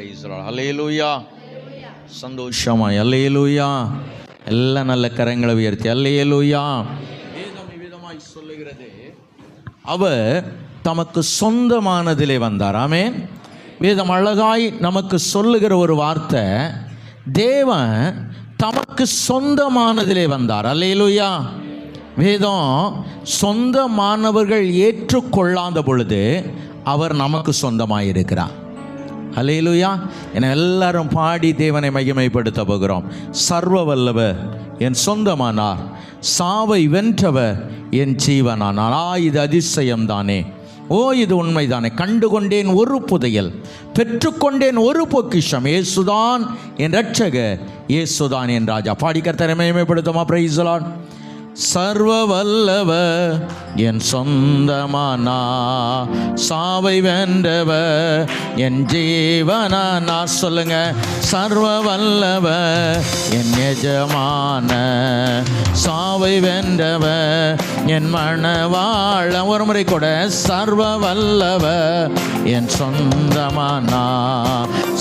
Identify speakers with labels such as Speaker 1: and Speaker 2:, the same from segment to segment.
Speaker 1: Praise the Lord. அல்லேலூயா. சந்தோஷமாய் அல்லேலூயா. எல்லா நல்ல கரங்களை உயர்த்தி அல்லேலூயா. வேதம் விதமாய் சொல்லுகிறது, அவர் தமக்கு சொந்தமானதிலே வந்தார். ஆமென். வேதம் அழகாய் நமக்கு சொல்லுகிற ஒரு வார்த்தை, தேவன் தமக்கு சொந்தமானதிலே வந்தார். அல்லேலூயா. வேதம் சொந்தமானவர்கள் ஏற்றுக்கொள்ளாத பொழுது அவர் நமக்கு சொந்தமாயிருக்கிறார். அல்லேலூயா. என எல்லாரும் பாடி தேவனை மகிமைப்படுத்த போகிறோம். சர்வ வல்லவர் என் சொந்தமானார், சாவை வென்றவர் என் ஜீவனானார். இது அதிசயம்தானே, ஓ இது உண்மைதானே. கண்டுகொண்டேன் ஒரு புதையல், பெற்றுக்கொண்டேன் ஒரு பொக்கிஷம், இயேசுதான் என் ரட்சகர், இயேசுதான் என் ராஜா. பாடி கர்த்தரை மகிமைப்படுத்துமா. Praise the Lord. சர்வ வல்லவர் என் சொந்தமானா, சாவை வென்றவர் என் ஜீவனானா. சொல்லுங்க. சர்வ வல்லவர் என் எஜமான, சாவை வென்றவர் என் மணவாள. ஒரு முறை கூட. சர்வ வல்லவர் என் சொந்தமானா,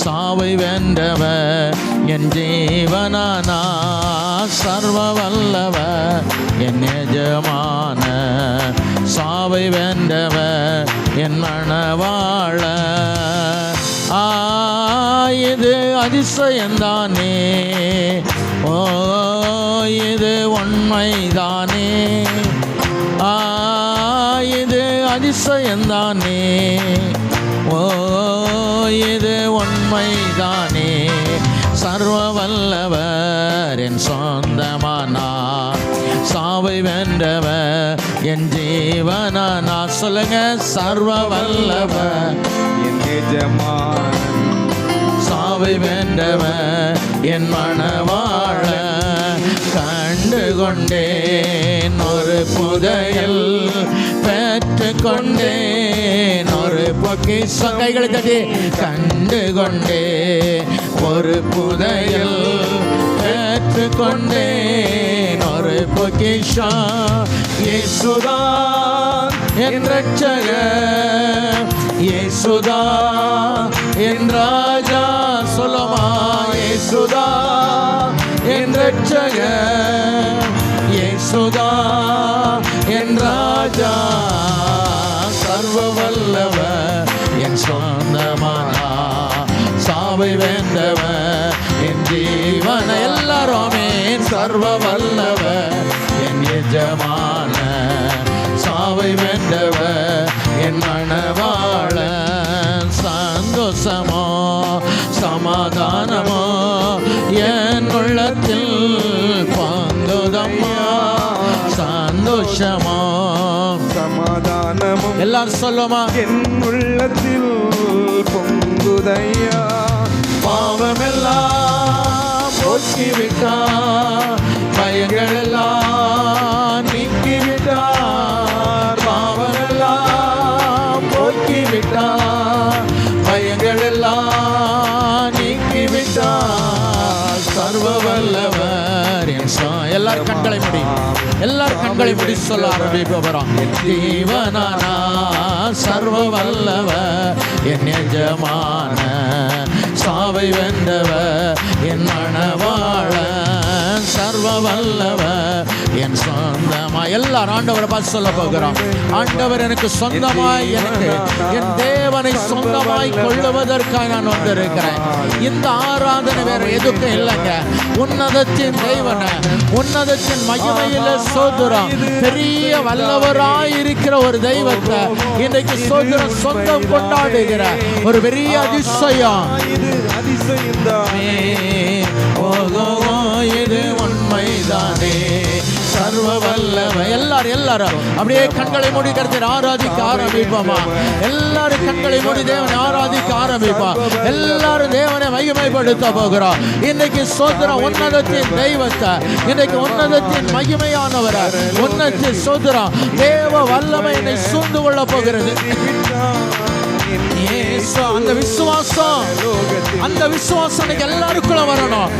Speaker 1: சாவை வென்றவர் என் ஜீவனானா. சர்வ வல்லவர் என் எஜமான, சாவை வென்றவர் என் மணவாள. இது அதிசயந்தானே, ஓ இது உண்மைதானே. இது அதிசயந்தானே, ஓ இது உண்மைதானே. சர்வ வல்லவர் என் சொந்தமானார், சாவை வென்றவர் என் ஜீவனானா. சொல்லுங்க. சர்வ வல்லவர்
Speaker 2: என் எஜமான்,
Speaker 1: சாவை வென்றவர் என் மணவாள. கண்டுகொண்டேன் ஒரு புதையல், பெற்றுக்கொண்டேன் ஒரு பொக்கிஷம். கைகளை தட்டி. கண்டுகொண்டேன் ஒரு புதையல், பெற்றுக்கொண்டேன் ஒரு பொக்கிஷம். இயேசுதான் என் ரட்சகர், இயேசுதான் என் ராஜா. சொல்லுமா. இயேசுதான் என் ரட்சகர், இயேசுதான் என் ராஜா. சர்வ வல்லவர் என் சொந்தமானா, சாவை வென்றவர் என் ஜீவன. எல்லாருமே. சர்வ வல்லவர் என் எஜமான, சாவை வென்றவர் என் மணவாள. சந்தோஷமோ சமாதானமோ என் உள்ளத்தில் பொங்குதம்மா. சந்தோஷமோ
Speaker 2: சமாதானமோ
Speaker 1: எல்லாரும் சொல்லுமா.
Speaker 2: என் உள்ளத்தில் பொங்குதையா.
Speaker 1: பாவமெல்லாம் போக்கிவிட்டார், பயங்களெல்லாம் நீக்கிவிட்டார். பாவமெல்லாம் போக்கிவிட்டார், பயங்களெல்லாம் நீக்கிவிட்டார். சர்வ வல்லவர் என் எல்லாரும் கண்களை முடி, எல்லாரும் கண்களை முடி சொல்ல ஆரம்பிப்போம். ஜீவனானா, சர்வ வல்லவர் என் எஜமான, சாவை வென்றவர் என் மணவாள. சர்வ வல்லவர் என் சொந்தமாய். எல்லாரும் ஆண்டவரை பார்த்து சொல்ல போகிறோம். ஆண்டவர் எனக்கு சொந்தமாய், எனக்கு என் தேவனை சொந்தமாய் கொள்ளுவதற்காக நான் வந்திருக்கிறேன். இந்த ஆராதனை வேற எதுக்கும் இல்லைங்க. உன்னதத்தின் தெய்வன, உன்னதத்தின் மகிமையில சோதரம், பெரிய வல்லவராயிருக்கிற ஒரு தெய்வத்தை இன்றைக்கு சோதரம் சொந்தம் கொண்டாடுகிற ஒரு பெரிய அதிசயம்.
Speaker 2: இது அதிசயம்தானே,
Speaker 1: ஓகோ இது உண்மைதானே. சர்வ வல்லவ. எல்லாரும் அப்படியே கண்களை மூடி கர்த்தரை ஆராதிக்க ஆரம்பிப்போமா. எல்லாரும் கண்களை மூடி தேவனை ஆராதிக்க ஆரம்பிப்போம். எல்லாரும் தேவனை மகிமைப்படுத்த போகிறோம். இன்னைக்கு சோதரம் உன்னதத்தின் தெய்வத்தை, இன்னைக்கு உன்னதத்தின் மகிமையானவரை, உன்னதத்தின் சோதரம் தேவ வல்லமை என்னை சூழ்ந்து கொள்ள போகிறது. அந்த விசுவாசம், அந்த விசுவாசம் எல்லாருக்குள்ள வரணும்.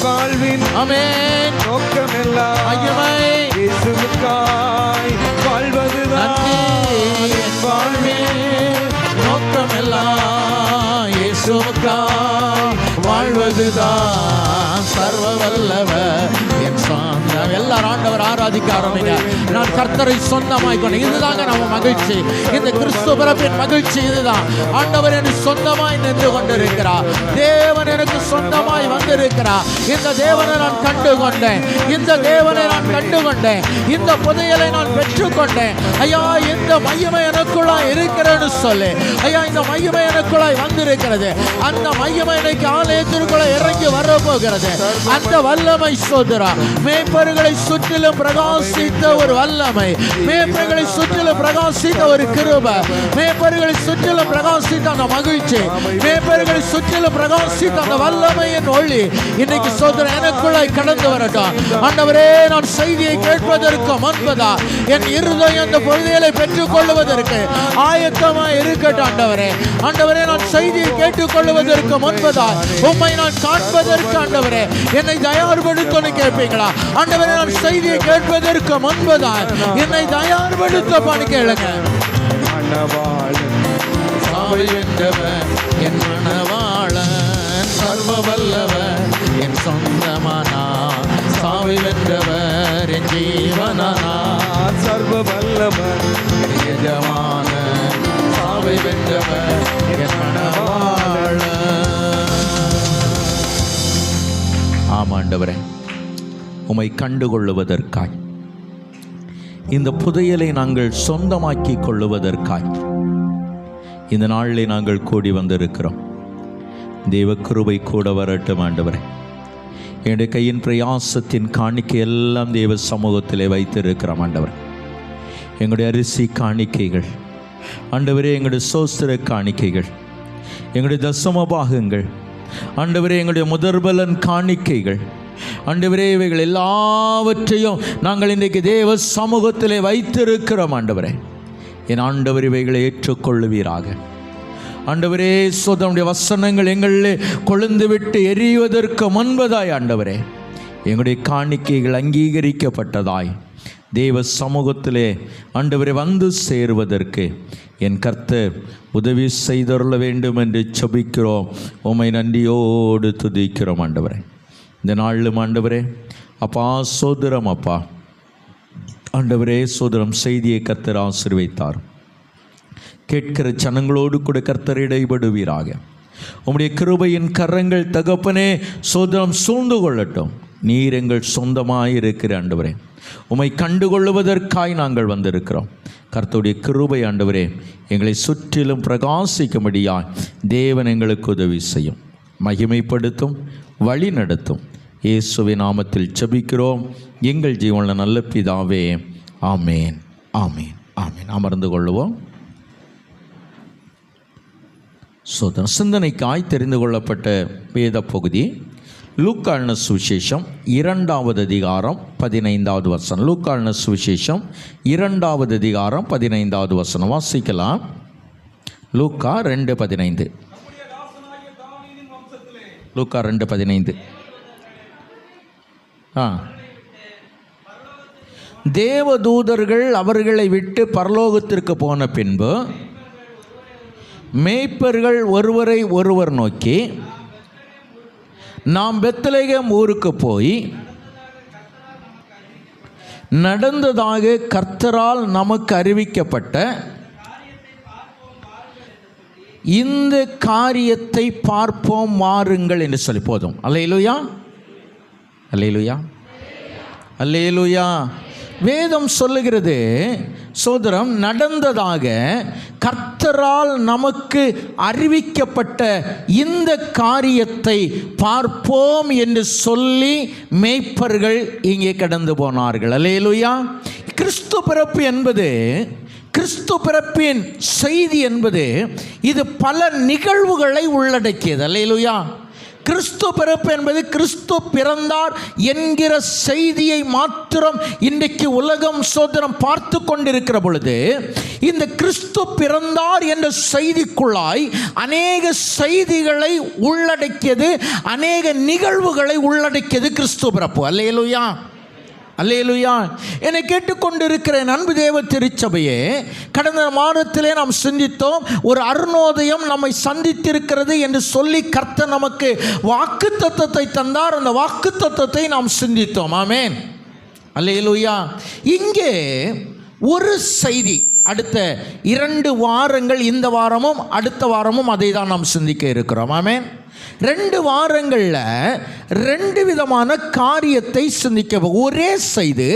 Speaker 2: வாழ்வின்
Speaker 1: ஆமென்
Speaker 2: நோக்கமெல்லாம்
Speaker 1: மகிமை
Speaker 2: இயேசுவுக்காய் வாழ்வதுதான்.
Speaker 1: வாழ்வின் கிறிஸ்துவுக்காய் வாழ்வதுதான் சர்வ வல்லவர் என் சொந்தம். எல்லாரும் ஆண்டவர் ஆராதிக்க ஆரம்பிங்க. நான் கர்த்தரை சொந்தமாய் கொண்டு, இதுதாங்க நம்ம மகிழ்ச்சி. இந்த கிறிஸ்து பிறப்பின் மகிழ்ச்சி இதுதான். ஆண்டவர் எனக்கு சொந்தமாய் நின்று கொண்டிருக்கிறார். தேவன் எனக்கு சொந்தமாய் வந்திருக்கிறார். இந்த தேவனை நான் கண்டு கொண்டேன். இந்த தேவனை நான் கண்டு கொண்டேன். இந்த புதையலை நான் பெற்றுக்கொண்டேன். ஐயா, இந்த மையமை எனக்குள்ளாய் இருக்கிறேன்னு சொல்லு. ஐயா, இந்த மையமை எனக்குள்ளாய் வந்திருக்கிறது. அந்த மையமை எனக்கு ஆலயத்திற்குள்ள இறங்கி வரப்போகிறது. அந்த வல்லமை சோதரா மேய்ப்பர்களை சுற்றிலும் பிரகாசித்த ஒரு வல்லமை, மேய்ப்பர்களை சுற்றிலும் பிரகாசித்த ஒரு கிருபை, மேய்ப்பர்களை சுற்றிலும் பிரகாசித்த அந்த மகிழ்ச்சி, மேய்ப்பர்களை சுற்றிலும் பிரகாசித்த அந்த வல்லமையின் ஒளி இன்னைக்கு சோதரா எனக்குள்ளாய் கடந்து வரட்டும். ஆண்டவரே, நான் செய்தியை கேட்பதற்கு முன்பதா என் இருதயம் அந்த பொழுதியலை பெற்றுக் கொள்வதற்கு ஆயத்தமாய் இருக்கட்டும். ஆண்டவரே, ஆண்டவரே, நான் செய்தியை கேட்டுக் கொள்வதற்கு முன்பதா உம்மை நான் காண்பதற்கு ஆண்டவரே என்னை தயார்படுத்தன்னு கேட்பீங்களா? ஆண்டவரே, நான் செய்தியை கேட்பதற்கு முன்பதா என்னை தயார்படுத்தப்பான்னு கேளுங்க. சாவை வென்றவர் என் மணவாளன், சர்வ வல்லவர் என் சொந்தமானா. சாவை வென்றவர் என் ஜீவனானா,
Speaker 2: சர்வ வல்லவர்
Speaker 1: எஜமான. சாவை வென்றவர் என் மணவாளன். ஆமாண்டவரே, உம்மை கண்டுகொள்ளுவதற்காய், இந்த புதையலை நாங்கள் சொந்தமாக்கி கொள்ளுவதற்காய் இந்த நாளிலே நாங்கள் கூடி வந்திருக்கிறோம். தேவ கிருபை கூட வரட்டும் ஆண்டவரே. என்னுடைய கையின் பிரயாசத்தின் காணிக்கை எல்லாம் தேவ சமூகத்திலே வைத்திருக்கிறோம் ஆண்டவர். எங்களுடைய அரிசி காணிக்கைகள் ஆண்டவரே, எங்களுடைய சோஸ்திர காணிக்கைகள், எங்களுடைய தசம பாகங்கள் ஆண்டவரே, எங்களுடைய முதற்பலன் காணிக்கைகள் ஆண்டவரே, இவைகள் எல்லாவற்றையும் நாங்கள் இன்றைக்கு தேவ சமூகத்திலே வைத்திருக்கிறோம் ஆண்டவரே. என் ஆண்டவர், இவைகளை ஏற்றுக்கொள்ளுவீராக ஆண்டவரே. சோதனுடைய வசனங்கள் எங்களிலே கொழுந்து விட்டு எரிவதற்கு முன்பதாய் ஆண்டவரே, எங்களுடைய காணிக்கைகள் அங்கீகரிக்கப்பட்டதாய் தேவ சமூகத்திலே ஆண்டவரை வந்து சேருவதற்கு என் கர்த்தர் உதவி செய்தருள வேண்டும் என்று செபிக்கிறோம். உம்மை நன்றியோடு துதிக்கிறோம் ஆண்டவரே. இந்த நாளிலும் ஆண்டவரே அப்பா சோதரம், அப்பா ஆண்டவரே சோதரம், செய்தியை கர்த்தர் ஆசீர்வதித்தார். கேட்கிற ஜனங்களோடு கூட கர்த்தர் இடைபடுவீராக. உம்முடைய கிருபையின் கரங்கள் தகப்பனே சோதரம் சூழ்ந்து கொள்ளட்டும். நீர் எங்கள் சொந்தமாயிருக்கிற ஆண்டவரே, உம்மை கண்டுகொள்ளுவதற்காய் நாங்கள் வந்திருக்கிறோம். கர்த்தருடைய கிருபை ஆண்டவரே எங்களை சுற்றிலும் பிரகாசிக்கும்படியாய் தேவன் எங்களுக்கு உதவி செய்யும், மகிமைப்படுத்தும், வழி நடத்தும். இயேசுவின் நாமத்தில் ஜெபிக்கிறோம் எங்கள் ஜீவனில் நல்ல பிதாவே. ஆமேன், ஆமேன், ஆமேன். அமர்ந்து கொள்ளுவோம். சிந்தனைக்காய் தெரிந்து கொள்ளப்பட்ட வேத பகுதி லூக்கான சுவிசேஷம் 2வது அதிகாரம் 15வது வசனம். லூக்கான சுவிசேஷம் 2வது அதிகாரம் 15வது வசனம் வாசிக்கலாம். லூக்கா 2:15. லூக்கா 2:15. தேவதூதர்கள் அவர்களை விட்டு பரலோகத்திற்கு போன பின்பு மேய்ப்பர்கள் ஒருவரை ஒருவர் நோக்கி, நாம் பெத்லகேம் ஊருக்கு போய் நடந்ததாக கர்த்தரால் நமக்கு அறிவிக்கப்பட்ட இந்த காரியத்தை பார்ப்போம் வாருங்கள் என்று சொல்லி. போதும். அல்லேலூயா, அல்லேலூயா, அல்லேலூயா. வேதம் சொல்லுகிறது சோதரம், நடந்ததாக கர்த்தரால் நமக்கு அறிவிக்கப்பட்ட இந்த காரியத்தை பார்ப்போம் என்று சொல்லி மேய்ப்பர்கள் இங்கே கடந்து போனார்கள். அல்லேலூயா. கிறிஸ்து பிறப்பு என்பது, கிறிஸ்து பிறப்பின் செய்தி என்பது இது பல நிகழ்வுகளை உள்ளடக்கியது. அல்லேலூயா. கிறிஸ்து பிறப்பு என்பது கிறிஸ்து பிறந்தார் என்கிற செய்தியை மாத்திரம் இன்றைக்கு உலகம் சோதரம் பார்த்து கொண்டிருக்கிற பொழுது, இந்த கிறிஸ்து பிறந்தார் என்ற செய்திக்குள்ளாய் அநேக செய்திகளை உள்ளடக்கியது, அநேக நிகழ்வுகளை உள்ளடக்கியது கிறிஸ்து பிறப்பு. அல்லேலூயா. அல்லேலூயா. என்னை கேட்டுக்கொண்டிருக்கிற என் அன்பு தேவ திருச்சபையே, கடந்த மாதத்திலே நாம் சிந்தித்தோம், ஒரு அருணோதயம் நம்மை சந்தித்திருக்கிறது என்று சொல்லி கர்த்தர் நமக்கு வாக்குத்தத்தத்தை தந்தார். அந்த வாக்குத்தத்தத்தை நாம் சிந்தித்தோம். ஆமென், அல்லேலூயா. இங்கே ஒரு செய்தி, அடுத்த 2 வாரங்கள், இந்த வாரமும் அடுத்த வாரமும் அதை தான் நாம் சிந்திக்க இருக்கிறோம். ஆமென். 2 வாரங்களில் 2 விதமான காரியத்தை சிந்திக்க, ஒரே செய்தி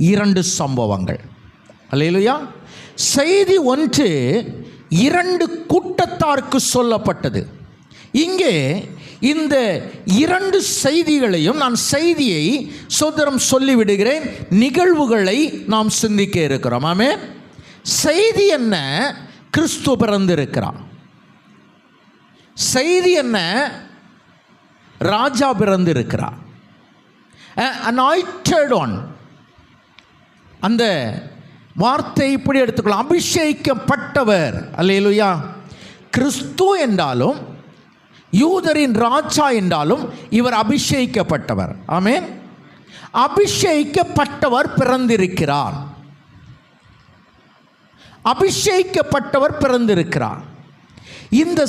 Speaker 1: 2 சம்பவங்கள். அல்லேலூயா. செய்தி ஒன்று 2 கூட்டத்தாருக்கு சொல்லப்பட்டது. இங்கே இந்த 2 செய்திகளையும் நான் செய்தியை சோதரம் சொல்லிவிடுகிறேன், நிகழ்வுகளை நாம் சிந்திக்க இருக்கிறோம். ஆமென். செய்தி என்ன? கிறிஸ்து பிறந்திருக்கிறார். செய்தி என்ன? ராஜா பிறந்திருக்கிறார். anointed one. அந்த வார்த்தை இப்படி எடுத்துக்கலாம், அபிஷேகிக்கப்பட்டவர். அல்லேலூயா. கிறிஸ்து என்றாலும் யூதரின் ராஜா என்றாலும் இவர் அபிஷேகிக்கப்பட்டவர். ஆமென். அபிஷேகிக்கப்பட்டவர் பிறந்திருக்கிறார். அபிஷேகிக்கப்பட்டவர் பிறந்திருக்கிறார். இந்த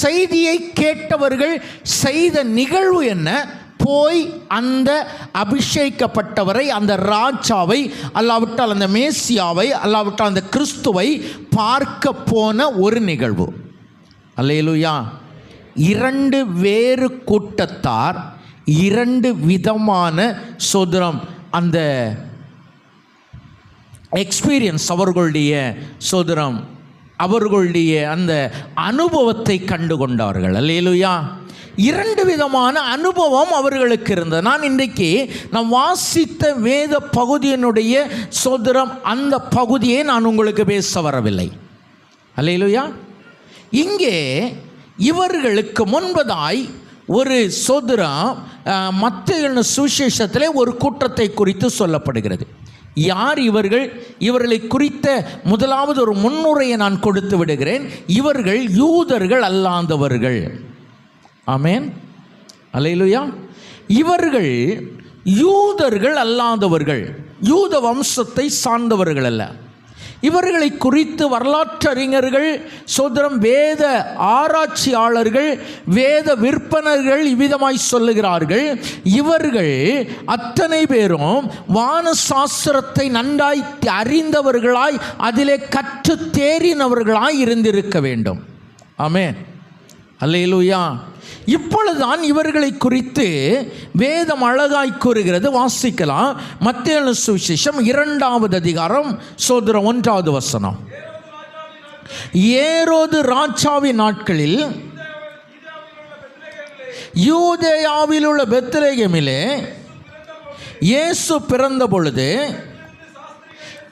Speaker 1: செய்தியை கேட்டவர்கள் செய்த நிகழ்வு என்ன? போய் அந்த அபிஷேகிக்கப்பட்டவரை, அந்த ராஜாவை, அல்லாவிட்டால் அந்த மேசியாவை, அல்லாவிட்டால் அந்த கிறிஸ்துவை பார்க்க போன ஒரு நிகழ்வு. அல்லேலூயா. 2 வேறு கூட்டத்தார், 2 விதமான சோதரம் அந்த எக்ஸ்பீரியன்ஸ், அவர்களுடைய சோதரம், அவர்களுடைய அந்த அனுபவத்தை கண்டு கொண்டார்கள். அல்லேலூயா. 2 விதமான அனுபவம் அவர்களுக்கு இருந்தது. நான் இன்றைக்கு நான் வாசித்த வேத பகுதியினுடைய சோதரம், அந்த பகுதியை நான் உங்களுக்கு பேச வரவில்லை. அல்லேலூயா. இங்கே இவர்களுக்கு முன்பதாய் ஒரு சோதரம் மத்தேயு சுவிசேஷத்திலே ஒரு கூட்டத்தை குறித்து சொல்லப்படுகிறது. யார் இவர்கள்? இவர்களை குறித்த முதலாவது ஒரு முன்னுரையை நான் கொடுத்து விடுகிறேன். இவர்கள் யூதர்கள் அல்லாதவர்கள். ஆமென், அல்லேலூயா. இவர்கள் யூதர்கள் அல்லாதவர்கள், யூத வம்சத்தை சார்ந்தவர்கள் அல்ல. இவர்களை குறித்து வரலாற்று அறிஞர்கள், சோதரம் வேத ஆராய்ச்சியாளர்கள், வேத விற்பனர்கள் இவ்விதமாய் சொல்லுகிறார்கள். இவர்கள் அத்தனை பேரும் வான சாஸ்திரத்தை நன்றாய் அறிந்தவர்களாய், அதிலே கற்று தேறினவர்களாய் இருந்திருக்க வேண்டும். ஆமென், அல்லேலூயா. இப்பொழுதுதான் இவர்களை குறித்து வேதம் அழகாய் கூறுகிறது. வாசிக்கலாம். மத்தேயு சுவிசேஷம் 2வது அதிகாரம் சோதரம் 1வது வசனம். ஏரோது ராஜாவின் நாட்களில் யூதேயாவில் உள்ள பெத்லகேமிலே இயேசு பிறந்த பொழுது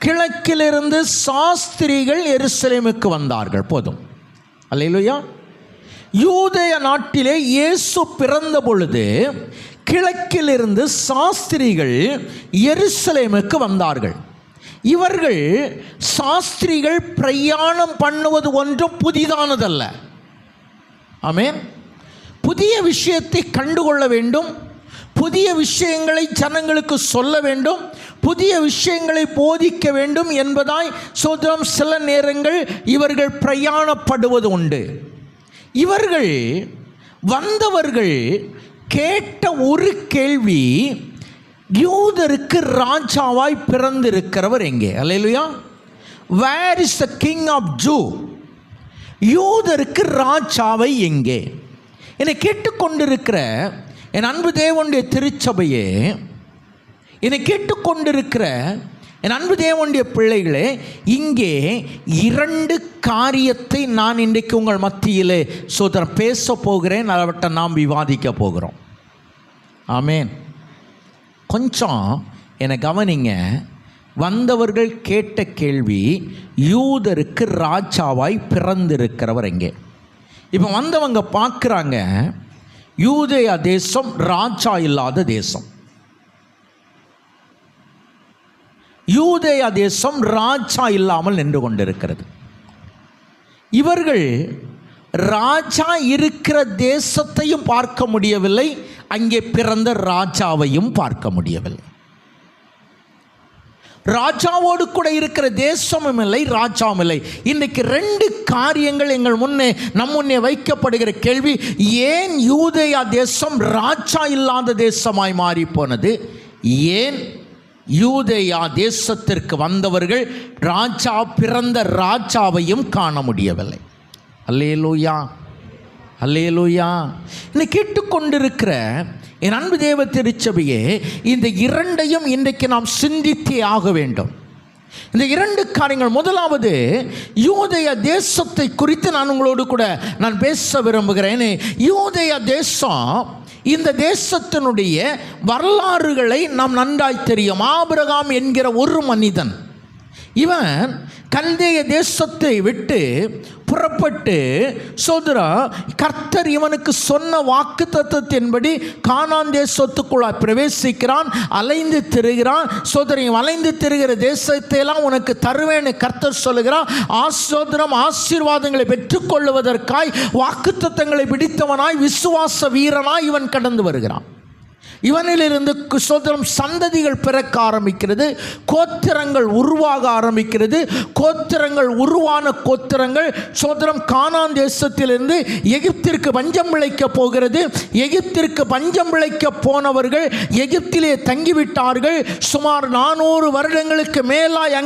Speaker 1: கிழக்கிலிருந்து சாஸ்திரிகள் எருசலேமுக்கு வந்தார்கள். போதும். அல்லேலூயா. யூதேய நாட்டிலே இயேசு பிறந்த பொழுது கிழக்கிலிருந்து சாஸ்திரிகள் எருசலேமுக்கு வந்தார்கள். இவர்கள் சாஸ்திரிகள் பிரயாணம் பண்ணுவது ஒன்றும் புதிதானதல்ல. ஆமென். புதிய விஷயத்தை கண்டுகொள்ள வேண்டும், புதிய விஷயங்களை ஜனங்களுக்கு சொல்ல வேண்டும், புதிய விஷயங்களை போதிக்க வேண்டும் என்பதாய் சோதரம் சில நேரங்கள் இவர்கள் பிரயாணப்படுவது உண்டு. இவர்கள் வந்தவர்கள் கேட்ட ஒரு கேள்வி, யூதருக்கு ராஜாவாய் பிறந்திருக்கிறவர் எங்கே? அல்லேலூயா. Where is the king of Jew? யூதருக்கு ராஜாவை எங்கே? என்னை கேட்டுக்கொண்டிருக்கிற என் அன்பு தேவனுடைய திருச்சபையே, என்னை கேட்டுக்கொண்டிருக்கிற என் அன்பு தேவனுடைய பிள்ளைகளே, இங்கே 2 காரியத்தை நான் இன்றைக்கு உங்கள் மத்தியிலே சோதரம் பேச போகிறேன். அதை நாம் விவாதிக்க போகிறோம். ஆமென். கொஞ்சம் என்னை கவனிங்க. வந்தவர்கள் கேட்ட கேள்வி, யூதருக்கு ராஜாவாய் பிறந்திருக்கிறவர் எங்கே? இப்போ வந்தவங்க பார்க்குறாங்க, யூதேயா தேசம் ராஜா இல்லாத தேசம். யூதேயா தேசம் ராஜா இல்லாமல் நின்று கொண்டிருக்கிறது. இவர்கள் ராஜா இருக்கிற தேசத்தையும் பார்க்க முடியவில்லை, அங்கே பிறந்த ராஜாவையும் பார்க்க முடியவில்லை. ராஜாவோடு கூட இருக்கிற தேசமும் இல்லை, ராஜாவும் இல்லை. இன்றைக்கு ரெண்டு காரியங்கள் எங்கள் முன்னே முன்னே வைக்கப்படுகிற கேள்வி: ஏன் யூதேயா தேசம் ராஜா இல்லாத தேசமாய் மாறி போனது? ஏன் யூதேயா தேசத்திற்கு வந்தவர்கள் ராஜா பிறந்த ராஜாவையும் காண முடியவில்லை? அல்லேலூயா, அல்லேலூயா. இன்னை கேட்டுக்கொண்டிருக்கிற என் அன்பு தேவ திருச்சபையே, இந்த இரண்டையும் இன்றைக்கு நாம் சிந்தித்தே ஆக வேண்டும். இந்த இரண்டு காரியங்கள். முதலாவது, யூதேய தேசத்தை குறித்து நான் உங்களோடு கூட நான் பேச விரும்புகிறேன். யூதேய தேசம், இந்த தேசத்தினுடைய வரலாறுகளை நாம் நன்றாய் தெரியும். ஆபிரகாம் என்கிற ஒரு மனிதன், இவன் கல்தேய தேசத்தை விட்டு புறப்பட்டு சோதரா கர்த்தர் இவனுக்கு சொன்ன வாக்கு தத்தத்தின்படி கானான் தேசத்துக்குள்ளாய் பிரவேசிக்கிறான், அலைந்து திரிகிறான். சோதரையும் அலைந்து திரிகிற தேசத்தை எல்லாம் உனக்கு தருவேன்னு கர்த்தர் சொல்லுகிறான். சோதரம் ஆசீர்வாதங்களை பெற்றுக்கொள்வதற்காய் வாக்கு தத்தங்களை பிடித்தவனாய் விசுவாச வீரனாய் இவன் கடந்து வருகிறான். இவனிலிருந்து சோதரம் சந்ததிகள் பிறக்க ஆரம்பிக்கிறது, கோத்திரங்கள் உருவாக ஆரம்பிக்கிறது. கோத்திரங்கள் உருவான கோத்திரங்கள் சோதரம் கானான் தேசத்திலிருந்து எகிப்திற்கு பஞ்சம் விளைக்க போகிறது. எகிப்திற்கு பஞ்சம் விளைக்க போனவர்கள் எகிப்திலே தங்கிவிட்டார்கள். சுமார் 400 வருடங்களுக்கு மேலாய்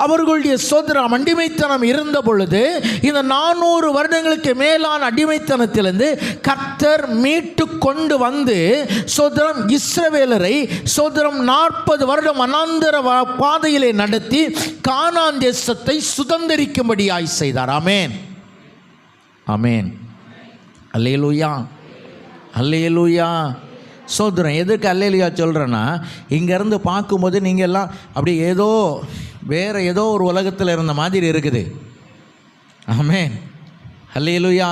Speaker 1: அவர்களுடைய சோதரம் அடிமைத்தனம் இருந்த பொழுது, இந்த 400 வருடங்களுக்கு மேலான அடிமைத்தனத்திலிருந்து கர்த்தர் மீட்டு கொண்டு வந்து இஸ்ரவேலரை சோதரம் 40 வருடம் வனாந்தர பாதையிலே நடத்தி கானான் தேசத்தை சுதந்திரிக்கும்படியாய் செய்தார். ஆமென், ஆமென், அல்லேலூயா, அல்லேலூயா. சோதரம் எதுக்கு அல்லேலூயா சொல்கிறேன்னா, இங்கேருந்து பார்க்கும்போது நீங்கள் எல்லாம் அப்படி வேறு ஏதோ ஒரு உலகத்தில் இருந்த மாதிரி இருக்குது. ஆமென், அல்லேலூயா.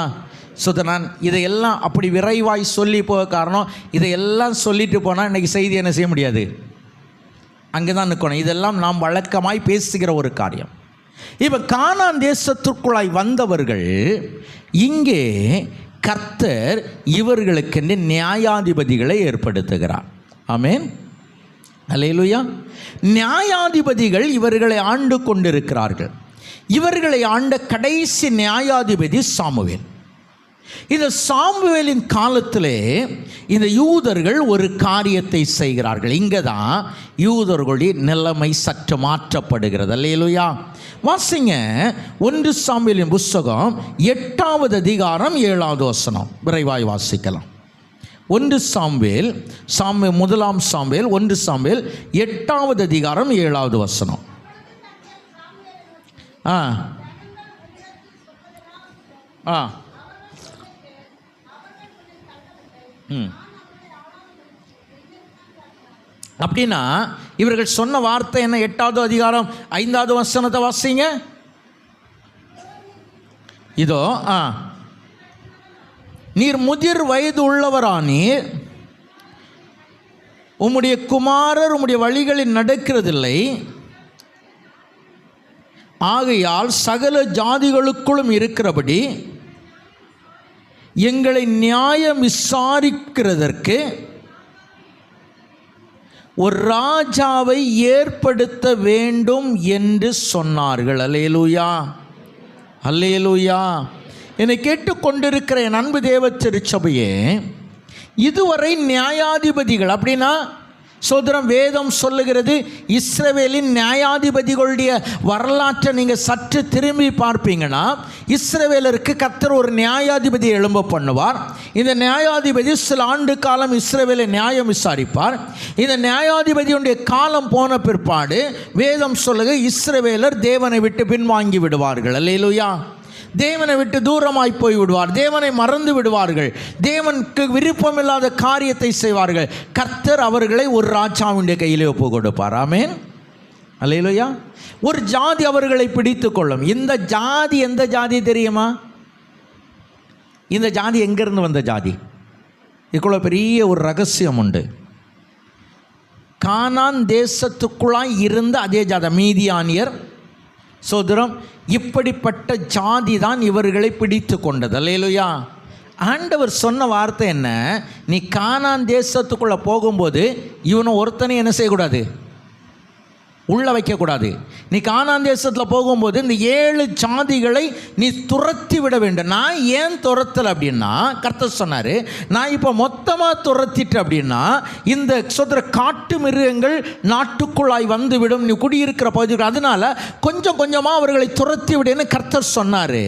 Speaker 1: நான் இதையெல்லாம் அப்படி விரைவாய் சொல்லி போக காரணம், இதையெல்லாம் சொல்லிட்டு போனால் இன்றைக்கி செய்தி என்ன செய்ய முடியாது, அங்கே தான் நிற்கணும். இதெல்லாம் நாம் வழக்கமாய் பேசுகிற ஒரு காரியம். இப்போ கானான் தேசத்திற்குள்ளாய் வந்தவர்கள், இங்கே கர்த்தர் இவர்களுக்கு நியாயாதிபதிகளை ஏற்படுத்துகிறார். ஆமென், அல்லேலூயா. நியாயாதிபதிகள் இவர்களை ஆண்டு கொண்டிருக்கிறார்கள். இவர்களை ஆண்ட கடைசி நியாயாதிபதி சாமுவேல். இந்த சாமுவேலின் காலத்திலே இந்த யூதர்கள் ஒரு காரியத்தை செய்கிறார்கள். இங்கே தான் யூதர்களுடைய நிலைமை சற்று மாற்றப்படுகிறது. அல்லேலூயா. வாசிங்க 1 சாமுவேலின் புஸ்தகம் 8வது அதிகாரம் 7வது வசனம். விரைவாய் வாசிக்கலாம். 1 சாமுவேல் 1 சாமுவேல் 8வது அதிகாரம் 7வது வசனம். அப்படின்னா இவர்கள் சொன்ன வார்த்தை என்ன? 8வது அதிகாரம் 5வது வசனத்தை வாசிங்க. இதோ நீர் முதிர் வயது உள்ளவரானீர், உம்முடைய குமாரர் உம்முடைய வழிகளில் நடக்கிறதில்லை, ஆகையால் சகல ஜாதிகளுக்குள்ளும் இருக்கிறபடி எங்களை நியாயம் விசாரிக்கிறதற்கு ஒரு ராஜாவை ஏற்படுத்த வேண்டும் என்று சொன்னார்கள். அல்லேலூயா, அல்லேலூயா. என்னை கேட்டுக்கொண்டிருக்கிற என் அன்பு தேவ திருச்சபையே, இதுவரை நியாயாதிபதிகள் அப்படின்னா சோதரம் வேதம் சொல்லுகிறது, இஸ்ரவேலின் நியாயாதிபதிகளுடைய வரலாற்றை நீங்கள் சற்று திரும்பி பார்ப்பீங்கன்னா, இஸ்ரவேலருக்கு கர்த்தர் ஒரு நியாயாதிபதி எழும்ப பண்ணுவார். இந்த நியாயாதிபதி சில ஆண்டு காலம் இஸ்ரவேலை நியாயம் விசாரிப்பார். இந்த நியாயாதிபதியுடைய காலம் போன பிற்பாடு வேதம் சொல்லுக இஸ்ரவேலர் தேவனை விட்டு பின்வாங்கி விடுவார்கள். அல்லேலூயா. தேவனை விட்டு தூரமாய் போய் விடுவார், தேவனை மறந்து விடுவார்கள், தேவனுக்கு விருப்பமில்லாத காரியத்தை செய்வார்கள். கர்த்தர் அவர்களை ஒரு ராஜாவுடைய கையிலே ஒப்பு கொடுப்பார். ஆமென், அல்லேலூயா. ஒரு ஜாதி அவர்களை பிடித்து கொள்ளும். இந்த ஜாதி எந்த ஜாதி தெரியுமா? இந்த ஜாதி எங்கிருந்து வந்த ஜாதி? இதுக்குள்ள பெரிய ஒரு ரகசியம் உண்டு. கானான் தேசத்துக்குள்ளாய் இருந்த அதே ஜாதி மீதியானியர், சோதரம், இப்படிப்பட்ட ஜாதி தான் இவர்களை பிடித்து கொண்டது. அல்லேலூயா. ஆண்டவர் சொன்ன வார்த்தை என்ன? நீ கானான் தேசத்துக்குள்ளே போகும்போது இவனை ஒருத்தனை என்ன செய்யக்கூடாது? உள்ள வைக்கக்கூடாது. நீ கானான் தேசத்தில் போகும்போது இந்த 7 ஜாதிகளை நீ துரத்தி விட வேண்டும். நான் ஏன் துரத்தலை அப்படின்னா, கர்த்தர் சொன்னார், நான் இப்போ மொத்தமாக துரத்திட்டு அப்படின்னா இந்த காட்டு மிருகங்கள் நாட்டுக்குள்ளாய் வந்துவிடும், நீ குடியிருக்கிற பகுதிகள், அதனால கொஞ்சம் கொஞ்சமாக அவர்களை துரத்தி விடுன்னு கர்த்தர் சொன்னார்.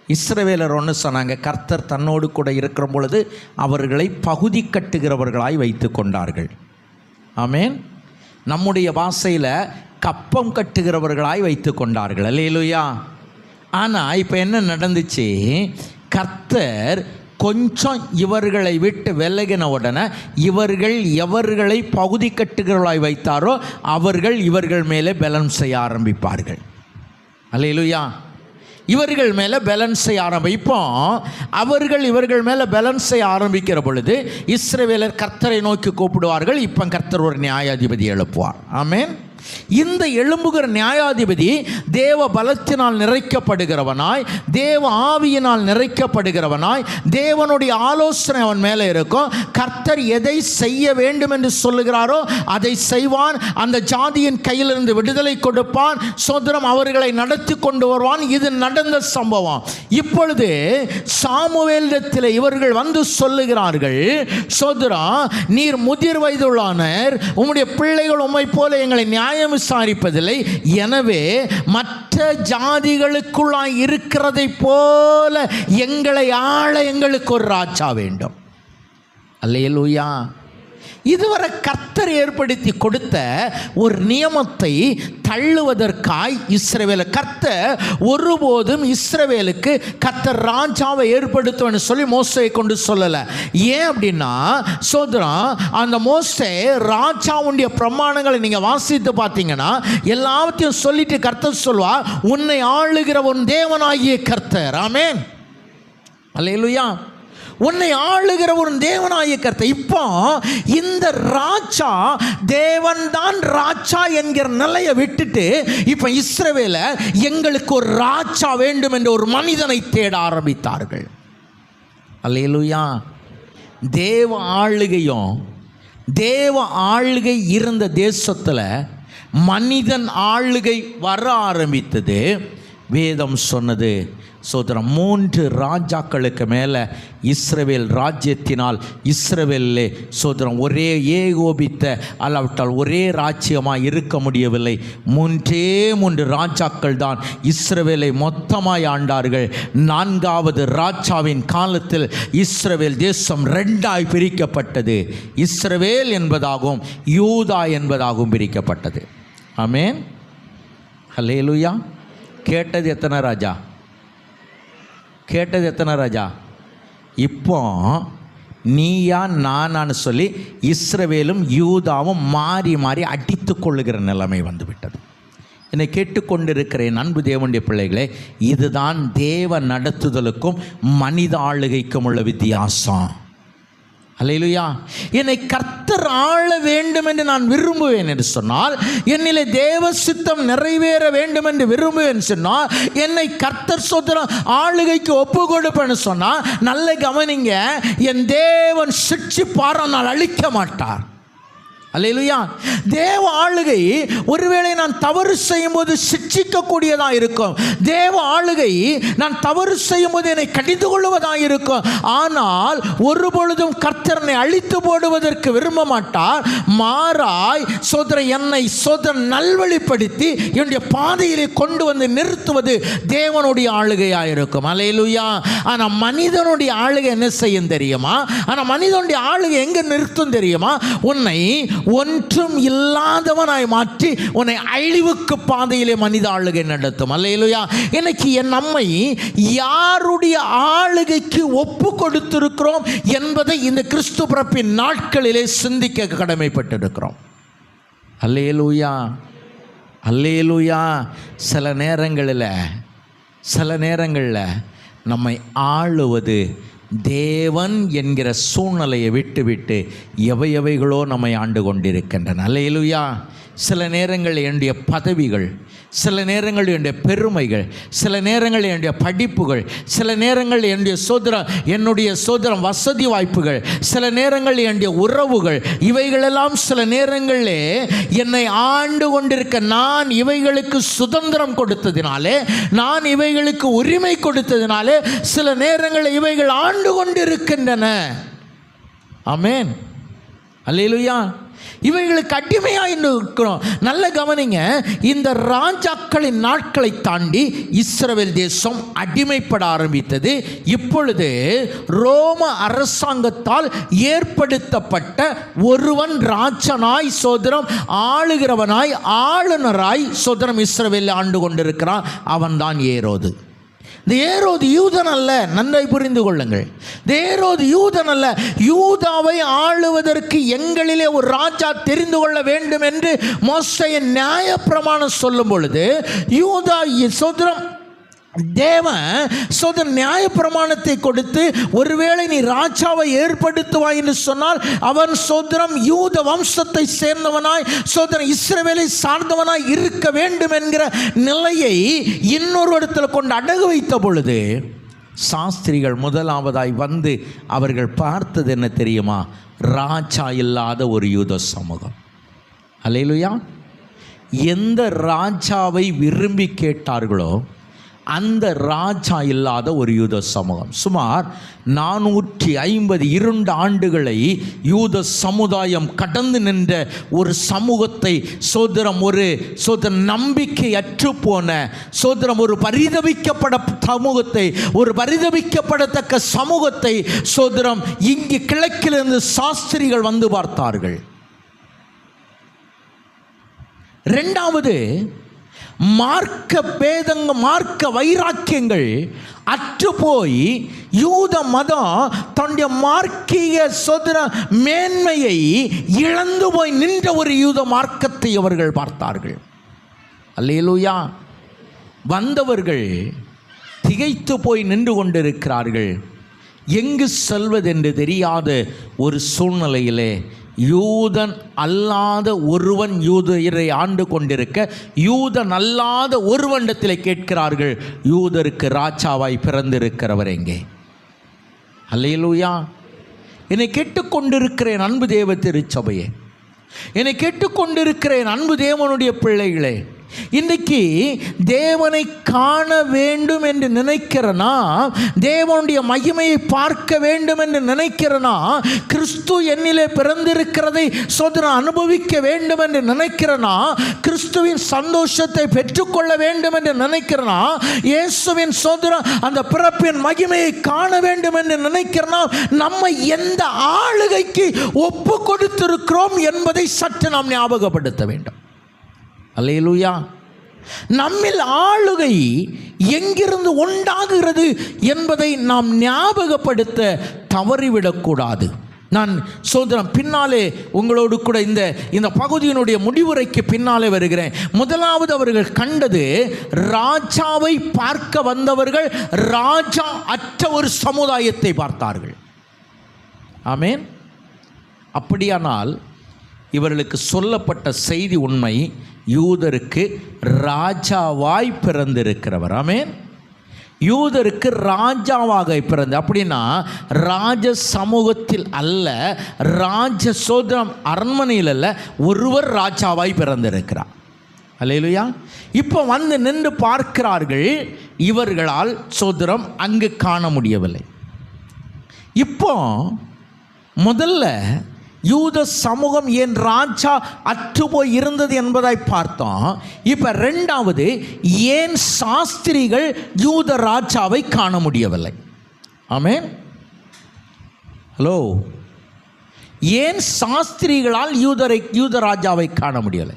Speaker 1: இஸ்ரவேலர் ஒன்று சொன்னாங்க, கர்த்தர் தன்னோடு கூட இருக்கிற பொழுது அவர்களை பகுதி கட்டுகிறவர்களாய் வைத்து கொண்டார்கள். ஆமேன். நம்முடைய பாஷையில் கப்பம் கட்டுகிறவர்களாய் வைத்து கொண்டார்கள். அல்லேலூயா. ஆனால் இப்போ என்ன நடந்துச்சு? கர்த்தர் கொஞ்சம் இவர்களை விட்டு விலகின உடனே இவர்கள் எவர்களை பகுதி கட்டுகிறவர்களாய் வைத்தாரோ அவர்கள் இவர்கள் மேலே பேலன்ஸ் செய்ய ஆரம்பிப்பார்கள். அல்லேலூயா. இவர்கள் மேலே பேலன்ஸ் செய்ய ஆரம்பிப்போம். அவர்கள் இவர்கள் மேலே பேலன்ஸ் செய்ய ஆரம்பிக்கிற பொழுது இஸ்ரவேலர் கர்த்தரை நோக்கி கூப்பிடுவார்கள். இப்போ கர்த்தர் ஒரு நியாயாதிபதி எழுப்புவார். ஆமென். இந்த எழும்புகிற நியாயாதிபதி தேவ பலத்தினால் நிறைக்கப்படுகிறவனாய், தேவ ஆவியினால் நிறைக்கப்படுகிறவனாய், தேவனுடைய ஆலோசனை அவன் மேலே இருக்கும். கர்த்தர் எதை செய்ய வேண்டும் என்று சொல்லுகிறாரோ அதை செய்வான். அந்த ஜாதியின் கையிலிருந்து விடுதலை கொடுப்பான். சோதரம் அவர்களை நடத்தி கொண்டு வருவான். இது நடந்த சம்பவம். இப்பொழுது சாமுவேலிடத்தில் இவர்கள் வந்து சொல்லுகிறார்கள், சோதரம் நீர் முதிர் வயதுள்ளானர், உம்முடைய பிள்ளைகள் உம்மை போல எங்களை நியாயம் விசாரிப்பதில்லை, எனவே மற்ற ஜாதிகளுக்குள்ளாய் இருக்கிறதை போல எங்களை ஆள எங்களுக்கு ஒரு ராஜா வேண்டும். அல்லேலூயா. இதுவரை கர்த்தர் ஏற்படுத்தி கொடுத்த ஒரு நியமத்தை தள்ளுவதற்காய் இஸ்ரவேல், கர்த்தர் ஒருபோதும் இஸ்ரவேலுக்கு கர்த்தர் ராஜாவை ஏற்படுத்துவன்னு சொல்லி மோசேயை கொண்டு சொல்லலை. ஏன் அப்படின்னா, சோதரம் அந்த மோசே ராஜாவுடைய பிரமாணங்களை நீங்கள் வாசித்து பார்த்தீங்கன்னா எல்லாத்தையும் சொல்லிட்டு கர்த்தர் சொல்வார், உன்னை ஆளுகிற உன் தேவனாகிய கர்த்தர். ஆமென். அல்லேலூயா. உன்னை ஆளுகிற ஒரு தேவனாகிய கர்த்தர். இப்போ இந்த ராஜா தேவன்தான் ராஜா என்கிற நிலையை விட்டுட்டு இப்போ இஸ்ரவேல எங்களுக்கு ஒரு ராஜா வேண்டும் என்ற ஒரு மனிதனை தேட ஆரம்பித்தார்கள். அல்லேலூயா. தேவ ஆளுகையும் தேவ ஆளுகை இருந்த தேசத்தில் மனிதன் ஆளுகை வர ஆரம்பித்தது. வேதம் சொன்னது, சோதரம் 3 ராஜாக்களுக்கு மேலே இஸ்ரவேல் ராஜ்யத்தினால் இஸ்ரவேலிலே சோதரம் ஒரே ஏகோபித்த அல்லாவிட்டால் ஒரே ராஜ்யமாக இருக்க முடியவில்லை. 3 ராஜாக்கள் தான் இஸ்ரவேலை மொத்தமாய் ஆண்டார்கள். 4வது ராஜாவின் காலத்தில் இஸ்ரவேல் தேசம் 2ஆய் பிரிக்கப்பட்டது. இஸ்ரவேல் என்பதாகவும் யூதா என்பதாகவும் பிரிக்கப்பட்டது. ஆமென். ஹல்லேலூயா. கேட்டது எத்தனை ராஜா? கேட்டது எத்தனை ராஜா? இப்போ நீயா நானான்னு சொல்லி இஸ்ரவேலும் யூதாவும் மாறி மாறி அடித்து கொள்ளுகிற நிலைமை வந்துவிட்டது. என்னை கேட்டுக்கொண்டிருக்கிற என் அன்பு தேவனுடைய பிள்ளைகளே, இதுதான் தேவ நடத்துதலுக்கும் மனித ஆளுகைக்கும் உள்ள வித்தியாசம். அல்லேலூயா. என்னை கர்த்தர் ஆள வேண்டும் என்று நான் விரும்புவேன் என்று சொன்னால், என்னிலே தேவ சித்தம் நிறைவேற வேண்டும் என்று விரும்புவேன் சொன்னால், என்னை கர்த்தர் சோதரம் ஆளுகைக்கு ஒப்பு கொடுப்பேன்னு சொன்னால், நல்ல கவனிங்க, என் தேவன் சிட்சிப்பார், ஆனால் அழிக்க மாட்டார். அல்லேலூயா. தேவ ஆளுகை ஒருவேளை நான் தவறு செய்யும்போது சிட்சிக்கக்கூடியதாக இருக்கும். தேவ ஆளுகை நான் தவறு செய்யும்போது என்னை கடிந்து கொள்வதாக இருக்கும். ஆனால் ஒருபொழுதும் கர்த்தரனை அழித்து போடுவதற்கு விரும்ப மாட்டார். மாறாய் சோதரன் என்னை சோதரன் நல்வழிப்படுத்தி என்னுடைய பாதையிலே கொண்டு வந்து நிறுத்துவது தேவனுடைய ஆளுகையாக இருக்கும். அல்லேலூயா. ஆனால் மனிதனுடைய ஆளுகை என்ன செய்யும் தெரியுமா? ஆனால் மனிதனுடைய ஆளுகை எங்கே நிறுத்தும் தெரியுமா? உன்னை ஒன்றும் இல்லாதவனாய் மாற்றி உன்னை அழிவுக்கு பாதையிலே மனித ஆளுகை நடத்தும். அல்லேலூயா. இன்னைக்கு நம்மை யாருடைய ஆளுகைக்கு ஒப்பு கொடுத்திருக்கிறோம் என்பதை இந்த கிறிஸ்து பிறப்பின் நாட்களிலே சிந்திக்க கடமைப்பட்டிருக்கிறோம். அல்லேலூயா. அல்லேலூயா. சில நேரங்களில் நம்மை ஆளுவது தேவன் என்கிற சூழ்நிலையை விட்டு எவைகளோ நம்மை ஆண்டு கொண்டிருக்கின்றன. அல்லேலூயா. சில நேரங்கள் என்னுடைய பதவிகள், சில நேரங்கள் என்னுடைய பெருமைகள், சில நேரங்கள் என்னுடைய படிப்புகள், சில நேரங்கள் என்னுடைய சோதரம் வசதி வாய்ப்புகள், சில நேரங்கள் என்னுடைய உறவுகள், இவைகளெல்லாம் சில நேரங்களிலே என்னை ஆண்டு கொண்டிருக்க, நான் இவைகளுக்கு சுதந்திரம் கொடுத்ததினாலே, நான் இவைகளுக்கு உரிமை கொடுத்ததினாலே சில நேரங்களில் இவைகள் ஆண்டு கொண்டிருக்கின்றன. ஆமென், அல்லேலூயா. இவைகளுக்கு அடிமையாக இருக்கிறோம். நல்ல கவனிங்க, இந்த ராஜாக்களின் நாட்களை தாண்டி இஸ்ரவேல் தேசம் அடிமைப்பட ஆரம்பித்தது. இப்பொழுது ரோம அரசாங்கத்தால் ஏற்படுத்தப்பட்ட ஒருவன் ராஜனாய் சோதரம், ஆளுகிறவனாய், ஆளுநராய் சோதரம் இஸ்ரவேல் ஆண்டு கொண்டிருக்கிறான். அவன்தான் ஏரோது. இந்த ஏரோது யூதன் அல்ல, நன்றை புரிந்து கொள்ளுங்கள். இந்த ஏரோது யூதன் அல்ல. யூதாவை ஆளுவதற்கு எங்களிலே ஒரு ராஜா தெரிந்து கொள்ள வேண்டும் என்று மோசேயின் நியாயப்பிரமாணம் சொல்லும் பொழுது, யூதா சோதரம் தேவன் நியாயப்பிரமாணத்தை கொடுத்து, ஒருவேளை நீ ராஜாவை ஏற்படுத்துவாய் என்று சொன்னால் அவன் சோதரம் யூத வம்சத்தை சேர்ந்தவனாய், சோதரம் இஸ்ரவேலை சார்ந்தவனாய் இருக்க வேண்டும் என்கிற நிலையை இன்னொரு இடத்துல கொண்டு அடகு வைத்த பொழுது, சாஸ்திரிகள் முதலாவதாய் வந்து அவர்கள் பார்த்தது என்ன தெரியுமா? ராஜா இல்லாத ஒரு யூத சமூகம். அல்லேலூயா. எந்த ராஜாவை விரும்பி கேட்டார்களோ அந்த ராஜா இல்லாத ஒரு யூத சமூகம். சுமார் 452 ஆண்டுகளை யூத சமுதாயம் கடந்து நின்ற ஒரு சமூகத்தை சோதரம், ஒரு நம்பிக்கை அற்று போன சோதரம், ஒரு பரிதபிக்கப்பட சமூகத்தை, ஒரு பரிதபிக்கப்படத்தக்க சமூகத்தை சோதரம் இங்கு கிழக்கிலிருந்து சாஸ்திரிகள் வந்து பார்த்தார்கள். இரண்டாவது, மார்க்க வைராக்கியங்கள் அற்று போய் யூத மதம் தன்னுடைய மார்க்கிய சோதர மேன்மையை இழந்து போய் நின்ற ஒரு யூத மார்க்கத்தை அவர்கள் பார்த்தார்கள். அல்லேலூயா. வந்தவர்கள் திகைத்து போய் நின்று கொண்டிருக்கிறார்கள். எங்கு செல்வதென்று தெரியாத ஒரு சூழ்நிலையிலே யூதன் அல்லாத ஒருவன் யூதரை ஆண்டு கொண்டிருக்க, யூதன் அல்லாத ஒருவனிடத்தில் கேட்கிறார்கள், யூதருக்கு ராஜாவாய் பிறந்திருக்கிறவர் எங்கே? அல்லேலூயா. என்னை கேட்டுக்கொண்டிருக்கிறேன் அன்பு தேவ திருச்சபையே, என்னை கேட்டுக்கொண்டிருக்கிறேன் அன்பு தேவனுடைய பிள்ளைகளே, இன்றைக்கு தேவனை காண வேண்டும் என்று நினைக்கிறனா, தேவனுடைய மகிமையை பார்க்க வேண்டும் என்று நினைக்கிறனா, கிறிஸ்து என்னிலே பிறந்திருக்கிறதை சோதனை அனுபவிக்க வேண்டும் என்று நினைக்கிறனா, கிறிஸ்துவின் சந்தோஷத்தை பெற்றுக்கொள்ள வேண்டும் என்று நினைக்கிறனா, இயேசுவின் சோதனை அந்த பிறப்பின் மகிமையை காண வேண்டும் என்று நினைக்கிறனா, நம்ம எந்த ஆளுகைக்கு ஒப்பு கொடுத்திருக்கிறோம் என்பதை சற்று நாம் ஞாபகப்படுத்த வேண்டும். அல்லேலூயா. நம்மில் ஆளுகை எங்கிருந்து உண்டாகிறது என்பதை நாம் ஞாபகப்படுத்த தவறிவிடக்கூடாது. நான் சோதரம் பின்னாலே உங்களோடு கூட இந்த பகுதியினுடைய முடிவுரைக்கு பின்னாலே வருகிறேன். முதலாவது அவர்கள் கண்டது, ராஜாவை பார்க்க வந்தவர்கள் ராஜா அற்ற ஒரு சமுதாயத்தை பார்த்தார்கள். ஆமென். அப்படியானால் இவர்களுக்கு சொல்லப்பட்ட செய்தி உண்மை, யூதருக்கு ராஜாவாய் பிறந்திருக்கிறவர். ஆமென். யூதருக்கு ராஜாவாக பிறந்த, அப்படின்னா ராஜ சமூகத்தில் அல்ல, ராஜ சோதரம் அரண்மனையில் அல்ல, ஒருவர் ராஜாவாய் பிறந்திருக்கிறார். அல்லேலூயா. இப்போ வந்து நின்று பார்க்கிறார்கள், இவர்களால் சோதரம் அங்கு காண முடியவில்லை. இப்போ முதல்ல யூத சமூகம் ஏன் ராஜா அற்று போய் இருந்தது என்பதை பார்த்தோம். இப்போ ரெண்டாவது, ஏன் சாஸ்திரிகள் யூத ராஜாவை காண முடியவில்லை? ஆமென். ஹலோ. ஏன் சாஸ்திரிகளால் யூத ராஜாவை காண முடியலை?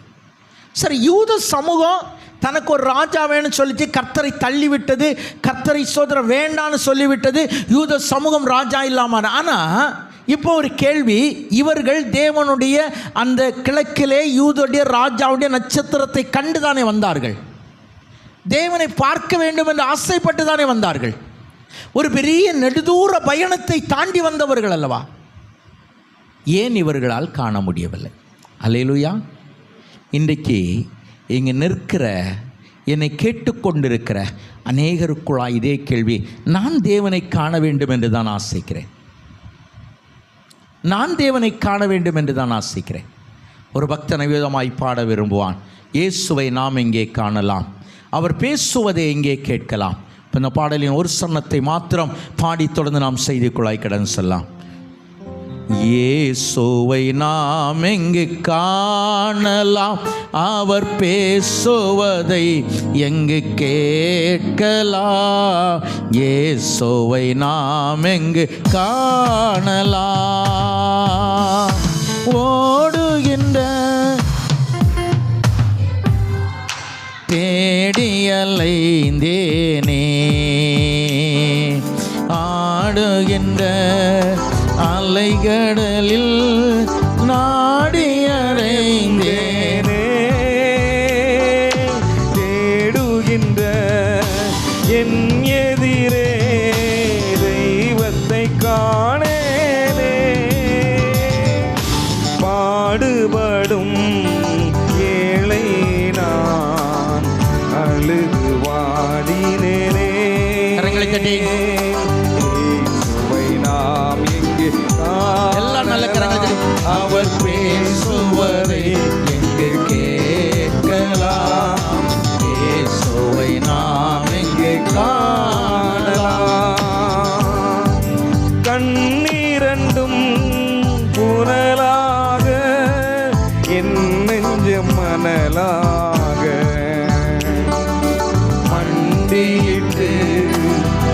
Speaker 1: சரி, யூத சமூகம் தனக்கு ஒரு ராஜா வேணும்னு சொல்லிட்டு கர்த்தரை தள்ளிவிட்டது, கர்த்தரை சோதரம் வேண்டான்னு சொல்லிவிட்டது, யூத சமூகம் ராஜா இல்லாமல். ஆனால் இப்போ ஒரு கேள்வி, இவர்கள் தேவனுடைய அந்த கிழக்கிலே யூதருடைய ராஜாவுடைய நட்சத்திரத்தை கண்டு தானே வந்தார்கள், தேவனை பார்க்க வேண்டும் என்று ஆசைப்பட்டு தானே வந்தார்கள், ஒரு பெரிய நெடுதூர பயணத்தை தாண்டி வந்தவர்கள் அல்லவா? ஏன் இவர்களால் காண முடியவில்லை? அல்லேலூயா. இன்றைக்கு இங்கே நிற்கிற என்னை கேட்டுக்கொண்டிருக்கிற அநேகருக்குள்ளாய் இதே கேள்வி, நான் தேவனை காண வேண்டும் என்று தான் ஆசைக்கிறேன். நான் தேவனை காண வேண்டும் என்று தான் ஆசைக்கிறேன். ஒரு பக்தன் விதமாய் பாட விரும்புவான், இயேசுவை நாம் எங்கே காணலாம், அவர் பேசுவதை எங்கே கேட்கலாம். இப்போ இந்த பாடலின் ஒரு சரணத்தை மாத்திரம் பாடி தொடர்ந்து நாம் செய்திக்குள்ளாய் கடந்து செல்லலாம். இயேசுவை நாம் எங்கு காணலாம், அவர் பேசுவதை எங்கு கேட்கலாம். இயேசுவை நாம் எங்கு காணலாம். ஓடுகின்ற தேடியலைந்தேனே, ஆடுகின்ற அலைகடலில் நாடியடைந்தேனே,
Speaker 2: தேடுகின்ற என் எதிரே தெய்வத்தை காணேனே, பாடுபடும் ஏழை நான் அழுது வாடினேனே.
Speaker 1: கரங்களை தட்டி
Speaker 2: இயேசுவை நாம் எங்கே
Speaker 1: எல்லாம் நல்ல கரங்களை தட்டி. அவர் பேசுவதை எங்கு கேட்கலாம், இயேசுவை நாம் எங்கே காணலாம்.
Speaker 2: கண்ணீரண்டும் புனலாக என் நெஞ்சம் மணலாக மண்டியிட்டு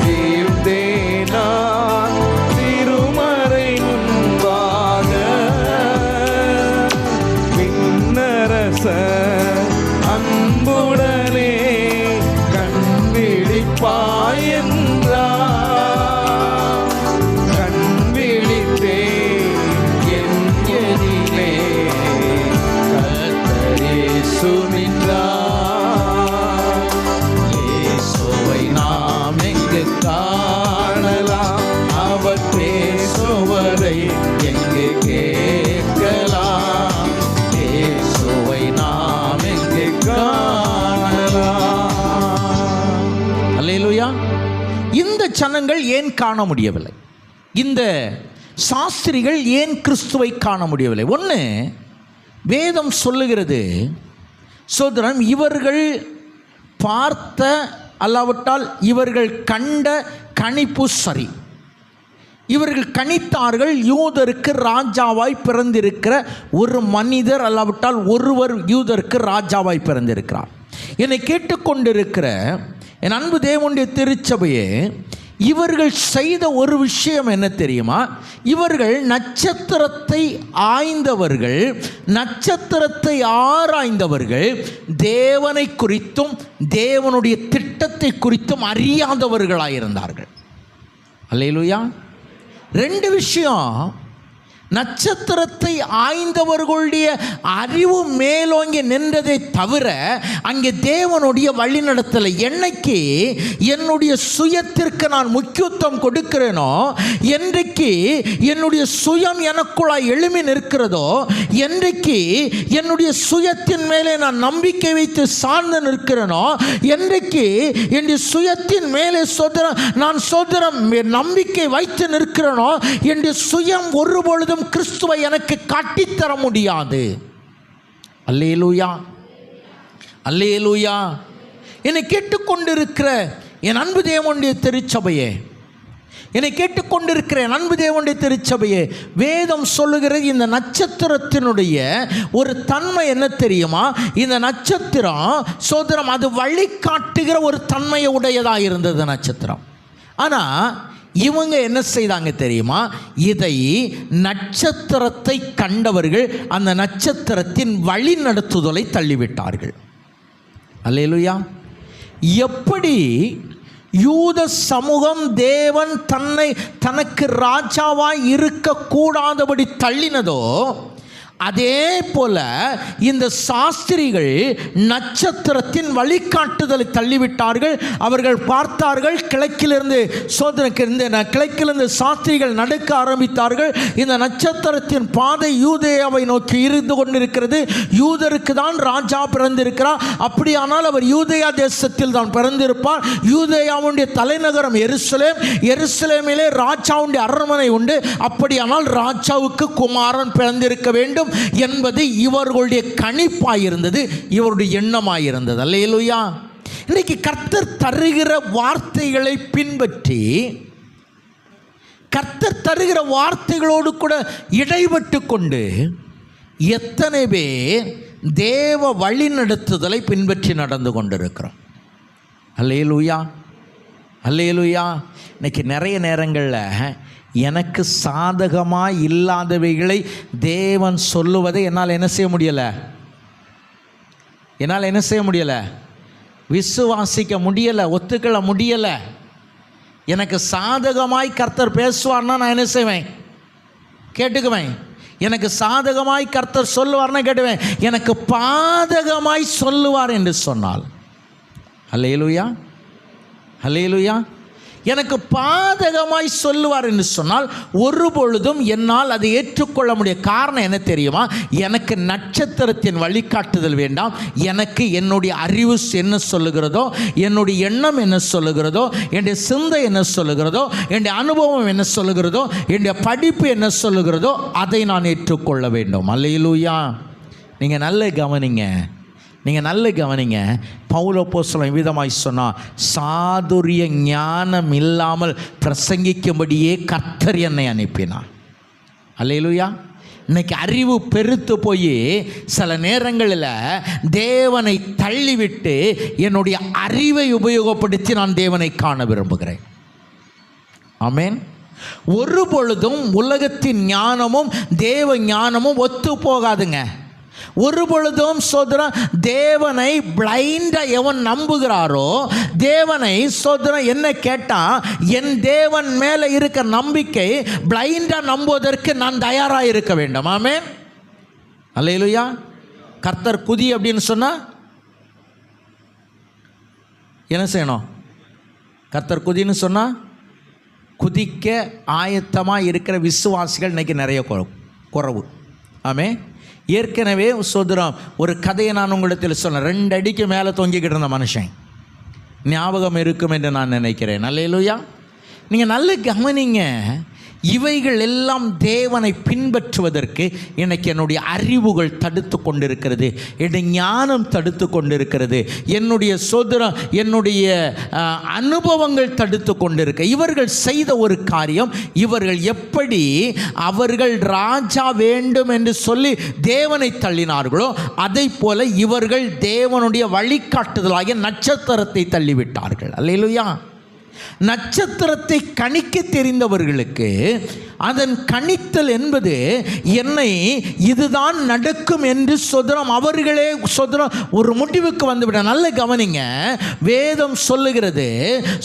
Speaker 2: வீழ்ந்தேன் நான் திருமறை முன்பாக. விண்ணரச அன்புடனே கண்விழிப்பாய் என்றார். கண்விழித்தேன் என் எதிரே
Speaker 1: கர்த்தர் இயேசு நின்றார். இயேசுவை நாம் எங்கு காணலாம், அவர் பேசுவதை எங்கு கேட்கலாம். இயேசுவை நாம் எங்கு காணலாம். அல்லேலூயா. இந்த ஜனங்கள் ஏன் காண முடியவில்லை? இந்த சாஸ்திரிகள் ஏன் கிறிஸ்துவை காண முடியவில்லை? ஒன்று, வேதம் சொல்லுகிறது, சோதரன், இவர்கள் பார்த்த அல்லாவிட்டால் இவர்கள் கண்ட கணிப்பு சரி. இவர்கள் கணித்தார்கள், யூதருக்கு ராஜாவாய் பிறந்திருக்கிற ஒரு மனிதர் அல்லாவிட்டால் ஒருவர் யூதருக்கு ராஜாவாய் பிறந்திருக்கிறார். என்னை கேட்டுக்கொண்டிருக்கிற என் அன்பு தேவனுடைய திருச்சபையே, இவர்கள் செய்த ஒரு விஷயம் என்ன தெரியுமா? இவர்கள் நட்சத்திரத்தை ஆய்ந்தவர்கள், நட்சத்திரத்தை ஆராய்ந்தவர்கள், தேவனை குறித்தும் தேவனுடைய திட்டத்தை குறித்தும் அறியாதவர்களாயிருந்தார்கள். அல்லேலூயா. ரெண்டு விஷயம். நட்சத்திரத்தை ஆய்ந்தவர்களுடைய அறிவு மேலோங்கி நின்றதை தவிர அங்கே தேவனுடைய வழிநடத்தலை. என்னைக்கு என்னுடைய சுயத்திற்கு நான் முக்கியத்துவம் கொடுக்கிறேனோ, என்றைக்கு என்னுடைய சுயம் எனக்குள்ளாய் எழுமி நிற்கிறதோ, என்றைக்கு என்னுடைய சுயத்தின் மேலே நான் நம்பிக்கை வைத்து சார்ந்து நிற்கிறேனோ, என்றைக்கு என்னுடைய சுயத்தின் மேலே நான் நம்பிக்கை வைத்து நிற்கிறேனோ, என்னுடைய சுயம் ஒருபொழுதும் கிறிஸ்துவை எனக்கு காட்டித்தர முடியாது. அல்லேலூயா, அல்லேலூயா. என்னை கேட்டுக்கொண்டிருக்கிற என் அன்பு தேவனுடைய திருச்சபையே, என்னை கேட்டுக்கொண்டிருக்கிற என் அன்பு தேவனுடைய திருச்சபையே, வேதம் சொல்லுகிறது இந்த நட்சத்திரத்தினுடைய ஒரு தன்மை என்ன தெரியுமா? இந்த நட்சத்திரம் சோதரம் அது வழிகாட்டுகிற ஒரு தன்மையை உடையதாக இருந்தது நட்சத்திரம். ஆனால் இவங்க என்ன செய்தாங்க தெரியுமா? இதை நட்சத்திரத்தை கண்டவர்கள் அந்த நட்சத்திரத்தின் வழி நடத்துதலை தள்ளிவிட்டார்கள். அல்லேலூயா. எப்படி யூத சமூகம் தேவன் தனக்கு ராஜாவாய் இருக்கக்கூடாதபடி தள்ளினதோ, அதே போல இந்த சாஸ்திரிகள் நட்சத்திரத்தின் வழிகாட்டுதலை தள்ளிவிட்டார்கள். அவர்கள் பார்த்தார்கள், கிழக்கிலிருந்து கிழக்கிலிருந்து சாஸ்திரிகள் நடக்க ஆரம்பித்தார்கள். இந்த நட்சத்திரத்தின் பாதை யூதேயாவை நோக்கி இருந்து கொண்டிருக்கிறது. யூதருக்கு தான் ராஜா பிறந்திருக்கிறார். அப்படியானால் அவர் யூதேயா தேசத்தில் தான் பிறந்திருப்பார். யூதேயாவுடைய தலைநகரம் எருசலேம். எருசலேமிலே ராஜாவுடைய அரண்மனை உண்டு. அப்படியானால் ராஜாவுக்கு குமாரன் பிறந்திருக்க வேண்டும் என்பது இவர்களுடைய கணிப்பாயிருந்தது, இவருடைய எண்ணமாயிருந்தது. அல்லேலூயா. இன்னைக்கு கர்த்தர் தருகிற வார்த்தைகளை பின்பற்றி, கர்த்தர் தருகிற வார்த்தைகளோடு கூட இடைப்பட்டு கொண்டு எத்தனை பேர் தேவ வழிநடத்துதலை பின்பற்றி நடந்து கொண்டிருக்கிறோம். அல்லேலூயா, அல்லேலூயா. இன்னைக்கு நிறைய நேரங்களில் எனக்கு சாதகமாக இல்லாதவைகளை தேவன் சொல்லுவதை என்னால் என்ன செய்ய முடியலை, என்னால் என்ன செய்ய முடியலை, விசுவாசிக்க முடியலை, ஒத்துக்கொள்ள முடியலை. எனக்கு சாதகமாய் கர்த்தர் பேசுவார்னா நான் என்ன செய்வேன், கேட்டுக்குவேன். எனக்கு சாதகமாய் கர்த்தர் சொல்லுவார்னா கேட்டுவேன். எனக்கு பாதகமாய் சொல்லுவார் என்று சொன்னால், அல்லேலூயா, அல்லேலூயா, எனக்கு பாதகமாய் சொல்லுவார் என்று சொன்னால் ஒரு பொழுதும் என்னால் அதை ஏற்றுக்கொள்ள முடியும். காரணம் என்ன தெரியுமா? எனக்கு நட்சத்திரத்தின் வழிகாட்டுதல் வேண்டாம். எனக்கு என்னுடைய அறிவு என்ன சொல்லுகிறதோ, என்னுடைய எண்ணம் என்ன சொல்லுகிறதோ, என்னுடைய சிந்தை என்ன சொல்லுகிறதோ, என்னுடைய அனுபவம் என்ன சொல்லுகிறதோ, என்னுடைய படிப்பு என்ன சொல்லுகிறதோ அதை நான் ஏற்றுக்கொள்ள வேண்டும். அல்லேலூயா. நீங்கள் நல்ல கவனிங்க, நீங்கள் நல்ல கவனிங்க. பவுல் அப்போஸ்தலன் விதமாய் சொன்னார், சாதுரிய ஞானம் இல்லாமல் பிரசங்கிக்கும்படியே கர்த்தர் என்னை அனுப்பினார். அல்லேலூயா. இன்னைக்கு அறிவு பெருத்து போய் சில நேரங்களில் தேவனை தள்ளிவிட்டு என்னுடைய அறிவை உபயோகப்படுத்தி நான் தேவனை காண விரும்புகிறேன். ஆமென். ஒரு பொழுதும் உலகத்தின் ஞானமும் தேவ ஞானமும் ஒத்து போகாதுங்க. ஒரு பொழுதும் சோதரன் தேவனை பிளைண்டா எவன் நம்புகிறாரோ, தேவனை சோதரன் என்ன கேட்டா, என் தேவன் மேலே இருக்க நம்பிக்கை பிளைண்டா நம்புவதற்கு நான் தயாராக இருக்க வேண்டும். ஆமென். அல்லேலூயா. கர்த்தர் குதி அப்படின்னு சொன்னா என்ன செய்யணும்? கர்த்தர் குதின்னு சொன்னா குதிக்க ஆயத்தமாக இருக்கிற விசுவாசிகள் இன்னைக்கு நிறைய குறைவு. ஆமென். ஏற்கனவே சோதரம் ஒரு கதையை நான் உங்களிடத்தில் சொன்னேன். 2 அடிக்கு மேலே தொங்கிக்கிட்டு இருந்த மனுஷன், ஞாபகம் இருக்கும் என்று நான் நினைக்கிறேன். அல்லேலூயா. நீங்கள் நல்ல கவனிங்க. இவைகள் எல்லாம் தேவனை பின்பற்றுவதற்கு எனக்கு என்னுடைய அறிவுகள் தடுத்து கொண்டிருக்கிறது, என்னுடைய ஞானம் தடுத்து கொண்டிருக்கிறது, என்னுடைய சோதரம், என்னுடைய அனுபவங்கள் தடுத்து கொண்டிருக்க. இவர்கள் செய்த ஒரு காரியம், இவர்கள் எப்படி அவர்கள் ராஜா வேண்டும் என்று சொல்லி தேவனை தள்ளினார்களோ அதை போல இவர்கள் தேவனுடைய வழிகாட்டுதலாகிய நட்சத்திரத்தை தள்ளிவிட்டார்கள். அல்லேலூயா. நட்சத்திரத்தை கணிக்க தெரிந்தவர்களுக்கு அதன் கணித்தல் என்பது என்னை இதுதான் நடக்கும் என்று சொதரம் அவர்களே சொதரம் ஒரு முடிவுக்கு வந்துவிட. நல்ல கவனிங்க. வேதம் சொல்லுகிறது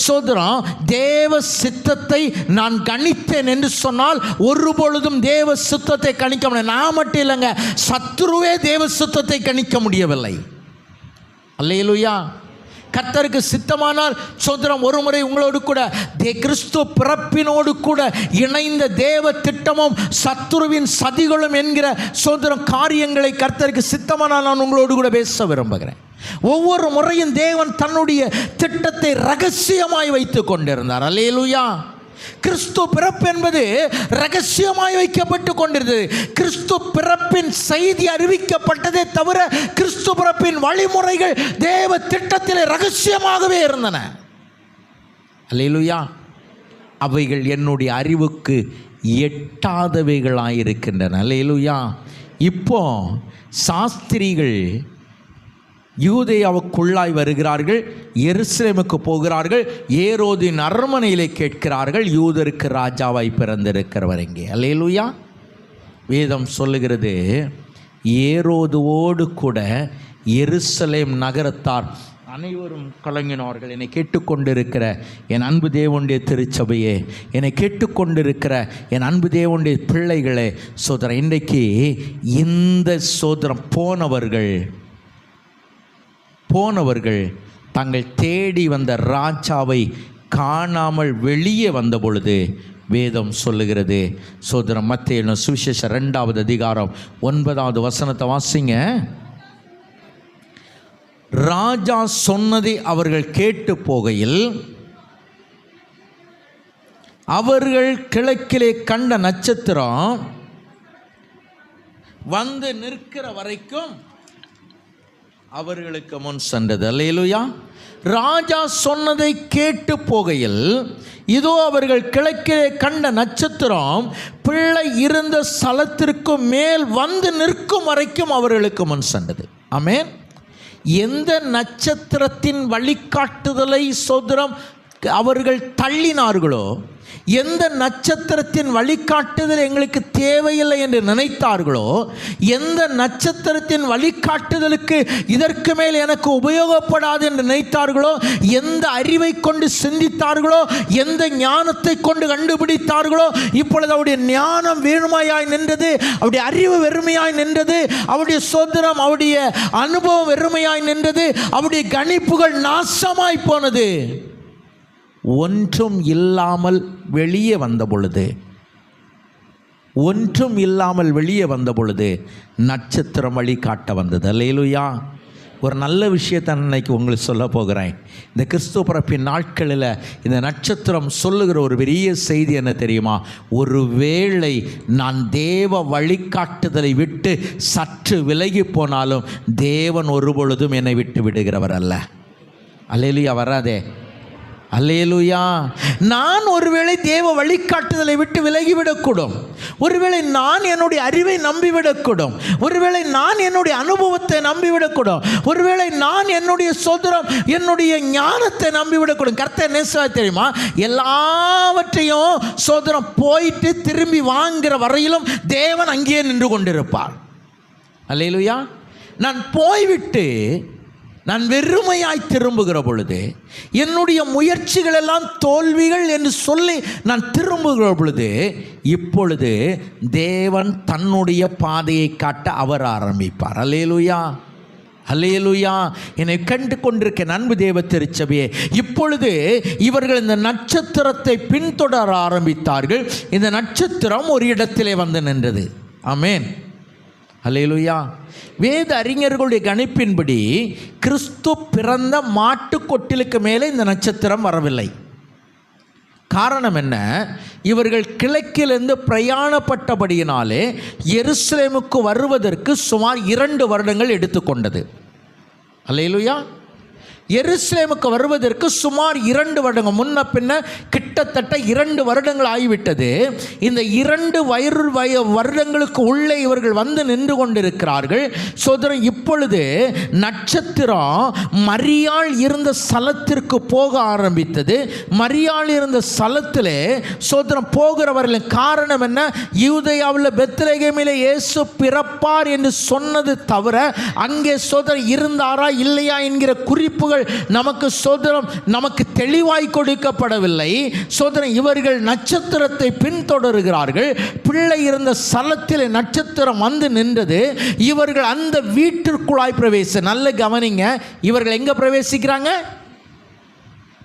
Speaker 1: சோதரம் தேவ சித்தத்தை நான் கணித்தேன் என்று சொன்னால் ஒரு பொழுதும் தேவ சித்தத்தை கணிக்க முடியாது. நான் மட்டும் இல்லைங்க, சத்துருவே தேவ சித்தத்தை கணிக்க முடியவில்லை. அல்லேலூயா. கர்த்தருக்கு சித்தமானால் சோதரம் ஒரு முறை உங்களோடு கூட கிறிஸ்து பிறப்பினோடு கூட இணைந்த தேவ திட்டமும் சத்துருவின் சதிகளும் என்கிற சோதரம் காரியங்களை கர்த்தருக்கு சித்தமானால் நான் உங்களோடு கூட பேச விரும்புகிறேன். ஒவ்வொரு முறையும் தேவன் தன்னுடைய திட்டத்தை ரகசியமாய் வைத்து கொண்டிருந்தார். அல்லேலூயா. கிறிஸ்து பிறப்பு என்பது ரகசியமாய் வைக்கப்பட்டு கொண்டிருந்தது. கிறிஸ்து பிறப்பின் செய்தி அறிவிக்கப்பட்டதே தவிர கிறிஸ்து பிறப்பின் வழிமுறைகள் தேவ திட்டத்திலே ரகசியமாகவே இருந்தன. அல்லேலூயா. அவைகள் என்னுடைய அறிவுக்கு எட்டாதவைகளாயிருக்கின்றன. அல்லேலூயா. இப்போ சாஸ்திரிகள் யூதேயாவுக்குள்ளாய் வருகிறார்கள், எருசலேமுக்கு போகிறார்கள், ஏரோதின் அரண்மனையிலே கேட்கிறார்கள், யூதருக்கு ராஜாவாய் பிறந்திருக்கிறவர் எங்கே? அல்லேலூயா. வேதம் சொல்லுகிறது, ஏரோதுவோடு கூட எருசலேம் நகரத்தார் அனைவரும் கலங்கினார்கள். என்னை கேட்டுக்கொண்டிருக்கிற என் அன்பு தேவனுடைய திருச்சபையே, என்னை கேட்டுக்கொண்டிருக்கிற என் அன்பு தேவனுடைய பிள்ளைகளே, சோதரம் இன்றைக்கு இந்த சோதரம் போனவர்கள் தாங்கள் தேடி வந்த ராஜாவை காணாமல் வெளியே வந்த பொழுது வேதம் சொல்லுகிறது. சோதரம் மத்தேயு சுவிசேஷம் 2வது அதிகாரம் 9வது வசனத்தை வாசிங்க. ராஜா சொன்னதை அவர்கள் கேட்டு போகையில் அவர்கள் கிழக்கிலே கண்ட நட்சத்திரம் வந்து நிற்கிற வரைக்கும் அவர்களுக்கு முன் சென்றது. அல்லேலூயா. ராஜா சொன்னதை கேட்டு போகையில் இதோ அவர்கள் கிழக்கிலே கண்ட நட்சத்திரம் பிள்ளை இருந்த ஸ்தலத்திற்கு மேல் வந்து நிற்கும் வரைக்கும் அவர்களுக்கு முன் சென்றது. ஆமென். எந்த நட்சத்திரத்தின் வழிகாட்டுதலை சோதரம் அவர்கள் தள்ளினார்களோ, எந்த நட்சத்திரத்தின் வழிகாட்டுதல் எங்களுக்கு தேவையில்லை என்று நினைத்தார்களோ, எந்த நட்சத்திரத்தின் வழிகாட்டுதலுக்கு இதற்கு மேல் எனக்கு உபயோகப்படாது என்று நினைத்தார்களோ, எந்த அறிவை கொண்டு சிந்தித்தார்களோ, எந்த ஞானத்தை கொண்டு கண்டுபிடித்தார்களோ, இப்பொழுது அவருடைய ஞானம் வெறுமையாய் நின்றது, அவருடைய அறிவு வெறுமையாய் நின்றது, அவருடைய சோதரம் அவருடைய அனுபவம் வெறுமையாய் நின்றது, அவருடைய கணிப்புகள் நாசமாய் போனது. ஒன்றும் இல்லாமல் வெளியே வந்த பொழுது நட்சத்திரம் வழி காட்ட வந்தது. அல்லேலூயா. ஒரு நல்ல விஷயத்தை அன்னைக்கு உங்களுக்கு சொல்ல போகிறேன். இந்த கிறிஸ்துவ பிறப்பின் நாட்களில் இந்த நட்சத்திரம் சொல்லுகிற ஒரு பெரிய செய்தி என்ன தெரியுமா? ஒருவேளை நான் தேவ வழிகாட்டுதலை விட்டு சற்று விலகி போனாலும் தேவன் ஒருபொழுதும் என்னை விட்டு விடுகிறவர் அல்ல. அல்லேலூயா. வராதே. அல்லேலூயா. நான் ஒருவேளை தேவ வழிகாட்டுதலை விட்டு விலகிவிடக்கூடும். ஒருவேளை நான் என்னுடைய அறிவை நம்பிவிடக்கூடும். ஒருவேளை நான் என்னுடைய அனுபவத்தை நம்பிவிடக்கூடும். ஒருவேளை நான் என்னுடைய சோதரம் என்னுடைய ஞானத்தை நம்பிவிடக்கூடும். கர்த்தர் நேசா தெரியுமா? எல்லாவற்றையும் சோதரம் போயிட்டு திரும்பி வாங்குகிற வரையிலும் தேவன் அங்கேயே நின்று கொண்டிருப்பார். அல்லேலூயா. நான் போய்விட்டு நான் வெறுமையாய் திரும்புகிற பொழுது, என்னுடைய முயற்சிகள் எல்லாம் தோல்விகள் என்று சொல்லி நான் திரும்புகிற பொழுது, இப்பொழுது தேவன் தன்னுடைய பாதையை காட்ட அவர் ஆரம்பிப்பார். அல்லேலூயா. அல்லேலூயா. என்னை கண்டு கொண்டிருக்க அன்பு தேவ திருச்சபையே, இப்பொழுது இவர்கள் இந்த நட்சத்திரத்தை பின்தொடர ஆரம்பித்தார்கள். இந்த நட்சத்திரம் ஒரு இடத்திலே வந்து நின்றது. ஆமென். அல்லேலூயா. வேத அறிஞர்களுடைய கணிப்பின்படி கிறிஸ்து பிறந்த மாட்டுக்கொட்டிலுக்கு மேலே இந்த நட்சத்திரம் வரவில்லை. காரணம் என்ன? இவர்கள் கிழக்கிலிருந்து பிரயாணப்பட்டபடியினாலே எருசலேமுக்கு வருவதற்கு சுமார் 2 வருடங்கள் எடுத்துக்கொண்டது. அல்லேலூயா. எருசலேமுக்கு வருவதற்கு சுமார் 2 வருடங்கள், முன்ன பின்ன கிட்டத்தட்ட 2 வருடங்கள் ஆகிவிட்டது. இந்த 2 வருடங்களுக்கு உள்ளே இவர்கள் வந்து நின்று கொண்டிருக்கிறார்கள். சோதரன் இப்பொழுது நட்சத்திரம் மரியாள் இருந்த ஸ்தலத்திற்கு போக ஆரம்பித்தது. மரியாள் இருந்த ஸ்தலத்திலே சோதரன் போகிறவர்களின் காரணம் என்ன? யூதேயாவில் பெத்லகேமிலே இயேசு பிறப்பார் என்று சொன்னது தவிர அங்கே சோதரன் இருந்தாரா இல்லையா என்கிற குறிப்புகள் நமக்கு சோதரம் நமக்கு தெளிவாய் கொடுக்கப்படவில்லை. சோதரன் இவர்கள் நட்சத்திரத்தை பின்தொடர்கிறார்கள். பிள்ளை இருந்த ஸ்தலத்தில் நட்சத்திரம் வந்து நின்றது. இவர்கள் அந்த வீட்டிற்குள்ளாய் பிரவேச. நல்ல கவனிங்க, இவர்கள் எங்க பிரவேசிக்கிறாங்க?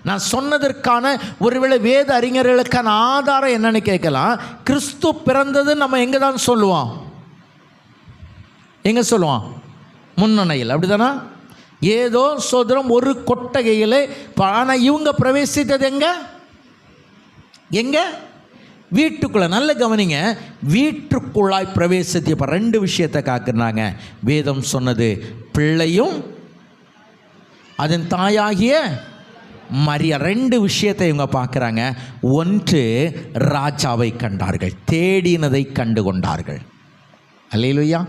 Speaker 1: நான் சொன்னதற்கான ஒருவேளை வேத அறிஞர்களுக்கான ஆதாரம் என்னன்னு கேட்கலாம். கிறிஸ்து பிறந்தது நம்ம எங்க தான் சொல்லுவோம்? எங்க சொல்லுவோம்? முன்னணையில். அப்படிதானா? ஏதோ சோதரம் ஒரு கொட்டகையில். ஆனால் இவங்க பிரவேசித்தது எங்க? வீட்டுக்குள்ள. நல்ல கவனிங்க, வீட்டுக்குள்ளாய் பிரவேசித்து. இப்போ 2 விஷயத்தை காக்குறாங்க. வேதம் சொன்னது பிள்ளையும் அதன் தாயாகிய மரியா. 2 விஷயத்தை இவங்க பார்க்குறாங்க. ஒன்று, ராஜாவை கண்டார்கள், தேடினதை கண்டு கொண்டார்கள். அல்லேலூயா.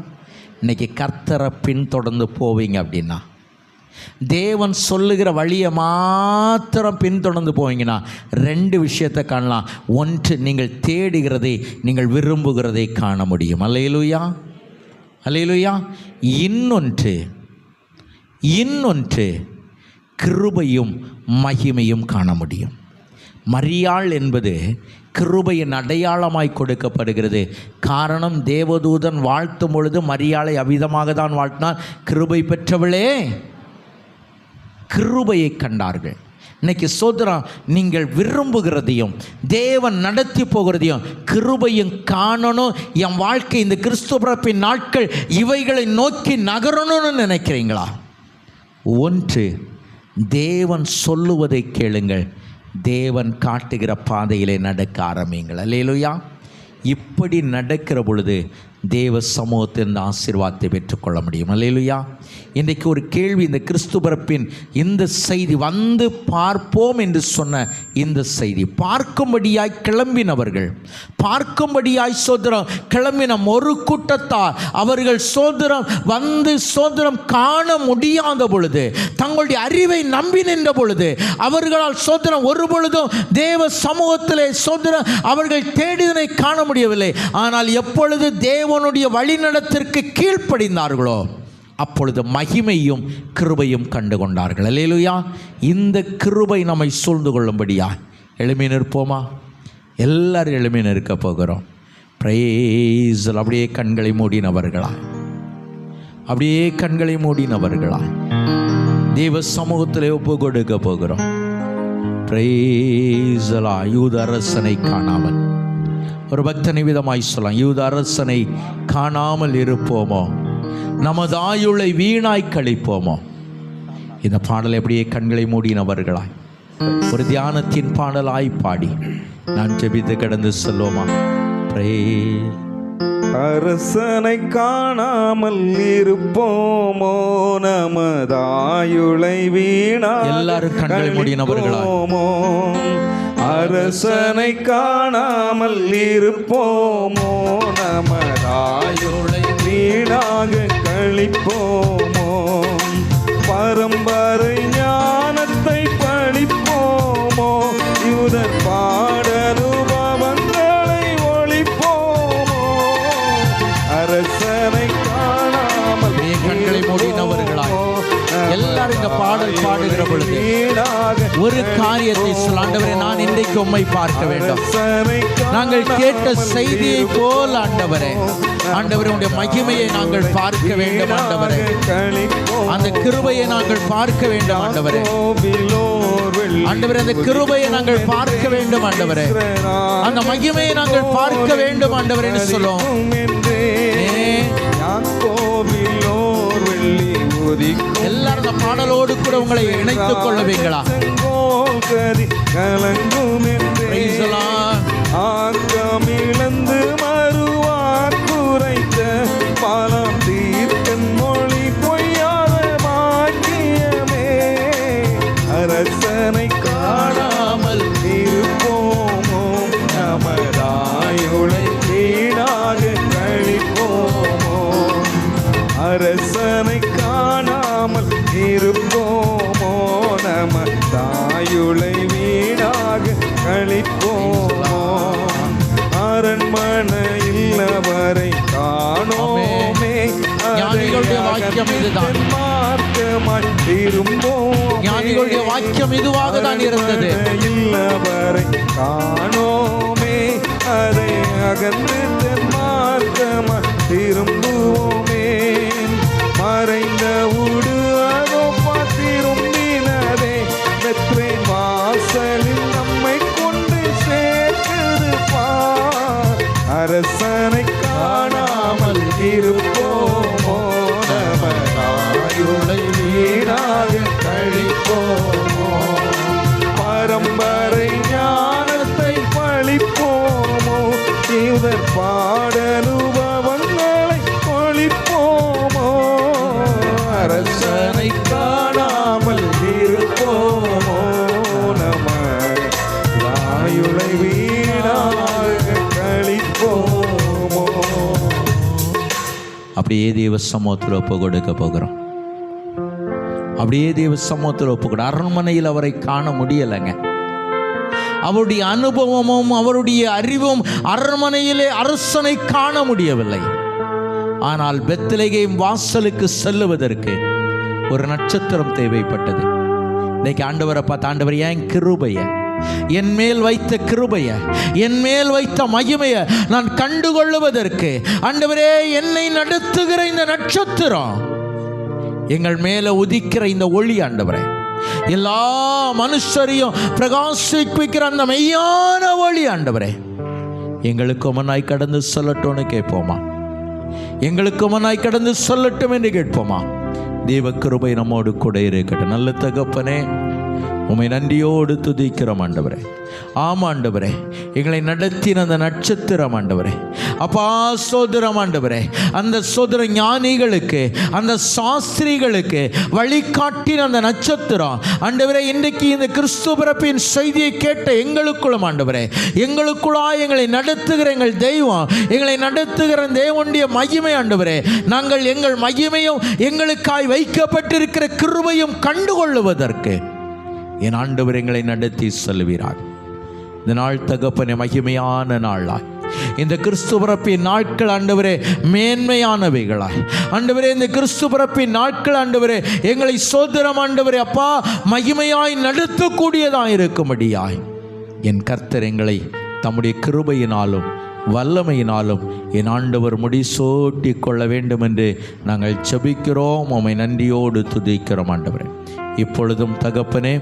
Speaker 1: இன்னைக்கு கர்த்தரை பின்தொடர்ந்து போவீங்க அப்படின்னா, தேவன் சொல்லுகிற வழியை மாத்திரம் பின்தொடர்ந்து போவீங்கன்னா 2 விஷயத்தை காணலாம். ஒன்று, நீங்கள் தேடுகிறதை, நீங்கள் விரும்புகிறதை காண முடியும். அல்லேலூயா. அல்லேலூயா. இன்னொன்று கிருபையும் மகிமையும் காண முடியும். மரியாள் என்பது கிருபையின் அடையாளமாய் கொடுக்கப்படுகிறது. காரணம், தேவதூதன் வாழ்த்தும் பொழுது மரியாளை அவ்விதமாக தான் வாழ்த்தினார், கிருபை பெற்றவளே. கிருபையை கண்டார்கள். இன்னைக்கு சோதரம், நீங்கள் விரும்புகிறதையும் தேவன் நடத்தி போகிறதையும் கிருபையும் காணணும். என் வாழ்க்கை இந்த கிறிஸ்துவ பிறப்பின் நாட்கள் இவைகளை நோக்கி நகரணும்னு நினைக்கிறீங்களா? ஒன்று, தேவன் சொல்லுவதை கேளுங்கள், தேவன் காட்டுகிற பாதையிலே நடக்க ஆரம்பிங்கள். அல்லேலூயா. இப்படி நடக்கிற பொழுது தேவ சமூகத்தின் ஆசீர்வாதத்தை பெற்றுக்கொள்ள முடியும். அல்லேலூயா. இன்றைக்கு ஒரு கேள்வி, இந்த கிறிஸ்து பிறப்பின் இந்த செய்தி வந்து பார்ப்போம் என்று சொன்ன இந்த செய்தி, பார்க்கும்படியாய் கிளம்பினவர்கள், பார்க்கும்படியாய் சோதரம் கிளம்பின ஒரு கூட்டத்தார், அவர்கள் சோதரம் வந்து சோதரம் காண முடியாத பொழுது, தங்களுடைய அறிவை நம்பி நின்ற பொழுது, அவர்களால் சோதரம் ஒரு பொழுதும் தேவ சமூகத்திலே சோதரம் அவர்கள் தேடியதனை காண முடியவில்லை. ஆனால் எப்பொழுது தேவனுடைய வழிநடத்திற்கு கீழ்ப்படிந்தார்களோ அப்பொழுது மகிமையும் கிருபையும் கண்டு கொண்டார்கள். அல்லேலூயா. இந்த கிருபை நம்மை சூழ்ந்து கொள்ளும்படியா எழுமி நிற்போமா? எல்லாரும் எழுமி நிற்க போகிறோம். பிரைஸ். அப்படியே கண்களை மூடினவர்களா, அப்படியே கண்களை மூடினவர்களா தேவ சமூகத்திலே ஒப்பு கொடுக்க போகிறோம். பிரைஸ். யூத அரசனை காணாமல், ஒரு பக்தனை விதமாய் சொல்லலாம், யூத அரசனை காணாமல் இருப்போமோ, நமது ஆயுளை வீணாய் கழிப்போமோ? இந்த பாடலை அப்படியே கண்களை மூடினவர்களாய் ஒரு தியானத்தின் பாடலாய் பாடி நான் ஜெபித்து கடந்து சொல்லுவோமா?
Speaker 2: அரசனை காணாமல் இருப்போமோ, நமதாயுளை வீணா.
Speaker 1: எல்லாரும் கண்களை மூடினவர்களாய்
Speaker 2: அரசனை காணாமல் இருப்போமோ, நமதாயுளை வீணாக கழிப்போமோ, பரம்பரை ஞானத்தை படிப்போமோ, யூதர் பாடனுபவங்களை ஒழிப்போமோ, அரசனை காணாமல்
Speaker 1: கண்களை மூடினவர்களாய் எல்லாரும் இந்த பாடல் பாடுகிற பொழுது ஒரு காரியத்தை சொல்ல, ஆண்டவரே, நான் இன்றைக்கு உம்மை பார்க்க வேண்டும். நாங்கள் கேட்ட செய்தியை போல் ஆண்டவரே, ஆண்டவரே, உடைய மகிமையை நாங்கள் பார்க்க வேண்டும். ஆண்டவரே, அந்த கிருபையை நாங்கள் பார்க்க வேண்டும். ஆண்டவரே, ஆண்டவரே, அந்த கிருபையை நாங்கள் பார்க்க வேண்டும். ஆண்டவரே, அந்த மகிமையை நாங்கள் பார்க்க வேண்டும். ஆண்டவரே சொல்லும். எல்லாரும் அந்த பாடலோடு கூட உங்களை இணைத்துக் கொள்ளுவீங்களா?
Speaker 2: ஆக்கமிழந்து மறுவார் குறைத்த பலம் தீர்க்கன் மொழி பொய்யாத பாக்கியமே, அரசனை காணாமல் இருப்போமோ, நமதாயுளை வீணாக கழிப்போமோ, அரசனை காணாமல் இருப்போமோ, நமதாயுளை வீணாக கழிப்போமோ, அரண்மனையில் அவரை காணோமே,
Speaker 1: ஞானிகளுடைய வாக்கியம் இதுதான்.
Speaker 2: மார்க்கமாய் திரும்போம்,
Speaker 1: ஞானிகளுடைய வாக்கியம் இதுவாக தான் இருந்தது.
Speaker 2: அவரை காணோமே, அதை அகன்று தென்மார்க்கமாய் திரும்புவோமே, மறைந்த உடு அதோ திரும்பினதே, வெற்றி வாசலில் நம்மை கொண்டு சேர்க்கிறது பார், அரசனை காணாமல் இருப்போமோ, நமதாயுளை வீணாக கழிப்போமோ, பரம்பரை ஞானத்தை பழிப்போமோ, யூதர் பாடனுபவங்களை ஒழிப்போமோ, அரசனை காணாமல் இருப்போமோ, நமதாயுளை வீணாக கழிப்போமோ.
Speaker 1: அப்படியே தேவ சமூகத்தில் ஒப்பு கொடுக்க போகிறோம். அப்படியே தேவ சமூகத்தில் ஒப்பு கொடு. அரண்மனையில் அவரை காண முடியலைங்க. அவருடைய அனுபவமும் அவருடைய அறிவும் அரண்மனையிலே அரசனை காண முடியவில்லை. ஆனால் பெத்லகேம் வாசலுக்கு செல்லுவதற்கு ஒரு நட்சத்திரம் தேவைப்பட்டது. இன்னைக்கு ஆண்டவரை பார்த்து, ஆண்டவர் ஏன் கிருபையை, என் மேல் வைத்த கிருபைய, என் மேல் வைத்த மகிமையை நான் கண்டுகொள்ளுவதற்கு ஆண்டவரே என்னை நடத்துகிற இந்த நட்சத்திரம், எங்கள் மேல உதிக்கிற இந்த ஒளி ஆண்டவரே, எல்லா மனுஷரையும் பிரகாசிப்பிக்கிற அந்த மெய்யான ஒளி ஆண்டவரே, எங்களுக்கு முன்னாய் கடந்து சொல்லட்டும்னு கேட்போமா? எங்களுக்கு முன்னாய் கடந்து சொல்லட்டும் என்று கேட்போமா? தேவ கிருபை நம்மோடு கூட இருக்கட்டும். நல்ல தகப்பனே, உம்மை நன்றியோடு துதிக்கிறோம் ஆண்டவரே. ஆமாம் ஆண்டவரே, எங்களை நடத்தின அந்த நட்சத்திரம் ஆண்டவரே, அப்பா சோதரம் ஆண்டவரே, அந்த சோதர ஞானிகளுக்கு, அந்த சாஸ்திரிகளுக்கு வழிகாட்டின அந்த நட்சத்திரம் ஆண்டவரே, இன்றைக்கு இந்த கிறிஸ்து பிறப்பின் செய்தியை கேட்ட எங்களுக்குள்ளும் ஆண்டவரே, எங்களுக்குள்ளாய் எங்களை நடத்துகிற எங்கள் தெய்வம், எங்களை நடத்துகிற தேவனுடைய மகிமை ஆண்டவரே, நாங்கள் எங்கள் மகிமையும் எங்களுக்காய் வைக்கப்பட்டிருக்கிற கிருபையும் கண்டுகொள்ளுவதற்கு என் ஆண்டவர் எங்களை நடத்தி செல்கிறார். இந்த நாள் தகப்பனே மகிமையான நாளாய், இந்த கிறிஸ்து பிறப்பின் நாட்கள் ஆண்டவரே மேன்மையானவைகளாய் ஆண்டவரே, இந்த கிறிஸ்து பிறப்பின் நாட்கள் ஆண்டவரே எங்களை சோதரம் ஆண்டவரே அப்பா மகிமையாய் நடத்தக்கூடியதாய் இருக்கும்படியாய் என் கர்த்தர் எங்களை தம்முடைய கிருபையினாலும் வல்லமையினாலும் என் ஆண்டவர் முடிசூட்டி கொள்ள வேண்டும் என்று நாங்கள் ஜெபிக்கிறோம். உம்மை நன்றியோடு துதிக்கிறோம் ஆண்டவரே. இப்பொழுதும் தகப்பனே,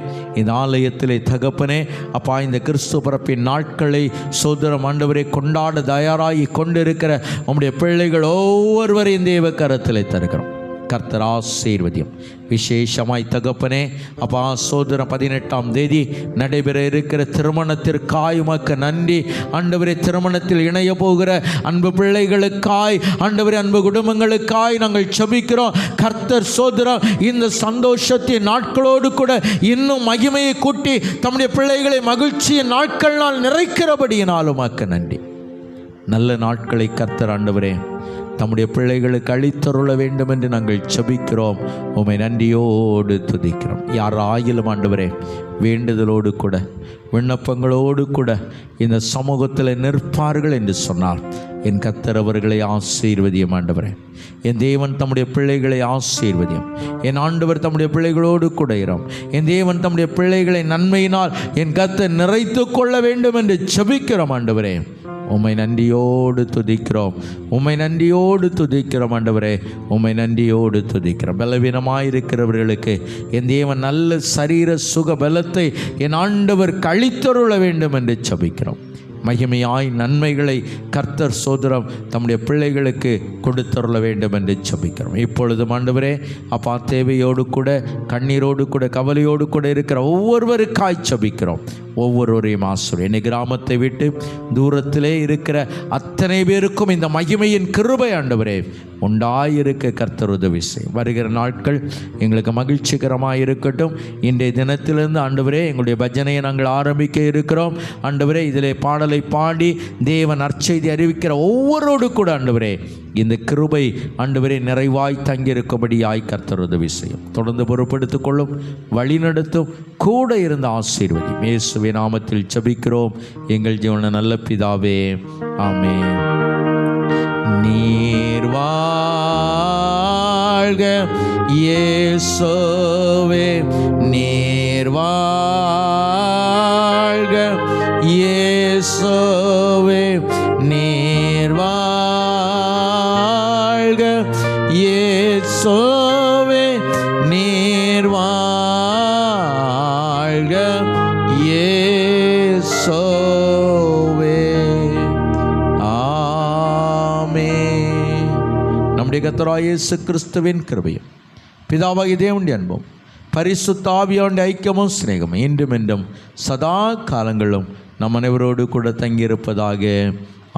Speaker 1: இந்த ஆலயத்திலே தகப்பனே அப்பா இந்த கிறிஸ்து பிறப்பின் நாட்களை சோதரம் ஆண்டவரை கொண்டாட தயாராகி கொண்டிருக்கிற உம்முடைய பிள்ளைகள் ஒவ்வொருவரையும் தேவ கரத்திலே தருகிறோம். கர்த்தர் ஆசீர்வதியும். விசேஷமாய் தகப்பனே அப்பா சோதரம் 18ஆம் தேதி நடைபெற இருக்கிற திருமணத்திற்காய் உமக்கு நன்றி ஆண்டவரே. திருமணத்தில் இணைய போகிற அன்பு பிள்ளைகளுக்காய் ஆண்டவரே, அன்பு குடும்பங்களுக்காய் நாங்கள் ஜெபிக்கிறோம். கர்த்தர் சோதரம் இந்த சந்தோஷத்தின் நாட்களோடு கூட இன்னும் மகிமையை கூட்டி தம்முடைய பிள்ளைகளை மகிழ்ச்சியின் நாட்களால் நிறைக்கிறபடியினாலும் உமக்கு நன்றி. நல்ல நாட்களை கர்த்தர் ஆண்டவரே தம்முடைய பிள்ளைகளுக்கு அளித்தருள வேண்டும் என்று நாங்கள் ஜெபிக்கிறோம். உம்மை நன்றியோடு துதிக்கிறோம். யாராயிலும் ஆண்டவரே வேண்டுதலோடு கூட விண்ணப்பங்களோடு கூட இந்த சமூகத்தில் நிற்பார்கள் என்று சொன்னார். என் கர்த்தர் அவர்களை ஆசீர்வதியும் ஆண்டவரே. என் தேவன் தம்முடைய பிள்ளைகளை ஆசீர்வதியும். என் ஆண்டவர் தம்முடைய பிள்ளைகளோடு கூட இரும். என் தேவன் தம்முடைய பிள்ளைகளை நன்மையினால் என் கர்த்தர் நிறைத்து கொள்ள வேண்டும் என்று ஜெபிக்கிறோம் ஆண்டவரே. உம்மை நன்றியோடு துதிக்கிறோம். உம்மை நன்றியோடு துதிக்கிறோம் ஆண்டவரே. உம்மை நன்றியோடு துதிக்கிறோம். பலவீனமாயிருக்கிறவர்களுக்கு என் தேவன் நல்ல சரீர சுக பலத்தை என் ஆண்டவர் அளித்தருள வேண்டும் என்று ஜெபிக்கிறோம். மகிமையாய் நன்மைகளை கர்த்தர் சோதரம் தம்முடைய பிள்ளைகளுக்கு கொடுத்தருள வேண்டும் என்று ஜெபிக்கிறோம். இப்பொழுது ஆண்டவரே அப்பா தேவையோடு கூட கண்ணீரோடு கூட கவலையோடு கூட இருக்கிற ஒவ்வொருவருக்காய் ஜெபிக்கிறோம். ஒவ்வொருவரையும் ஆசீர்வதியும். என்னை கிராமத்தை விட்டு தூரத்திலே இருக்கிற அத்தனை பேருக்கும் இந்த மகிமையின் கிருபை ஆண்டவரே உண்டாயிருக்க கர்த்தர் உதவி செய்யும். வருகிற நாட்கள் எங்களுக்கு மகிழ்ச்சிகரமாக இருக்கட்டும். இன்றைய தினத்திலிருந்து ஆண்டவரே எங்களுடைய பஜனையை நாங்கள் ஆரம்பிக்க இருக்கிறோம். ஆண்டவரே இதிலே பாடலை பாடி தேவன் நற்செய்தி அறிவிக்கிற ஒவ்வொருவரோடு கூட ஆண்டவரே இந்த கிருபை ஆண்டவரே நிறைவாய் தங்கியிருக்கும்படியாய் கர்த்தர் உதவி செய்யும். தொடர்ந்து பொறுப்படுத்திக் கொள்ளும், வழிநடத்தும், கூட இருந்த ஆசீர்வதியும். இயேசுவின் நாமத்தில் ஜெபிக்கிறோம் எங்கள் ஜீவன நல்ல பிதாவே, ஆமென். நீர் வாழ்க இயேசுவே, நீர் வாழ்க இயேசுவே, நீர் வாழ்க இயேசுவே, நீர் வாழ்க இயேசுவே. ஆமென். நம்முடைய கர்த்தராகிய இயேசு கிறிஸ்துவின் கிருபையும் பிதாவாகிய தேவனுடைய அன்பும் பரிசுத்த ஆவியானவருடைய ஐக்கியமும் சிநேகமும் இன்றும் என்றும் சதா காலங்களும் நம் அனைவரோடு கூட தங்கியிருப்பதாக.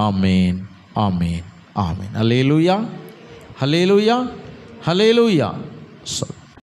Speaker 1: ஆமேன், ஆமேன், ஆமேன். ஹல்லேலூயா, ஹல்லேலூயா, ஹல்லேலூயா.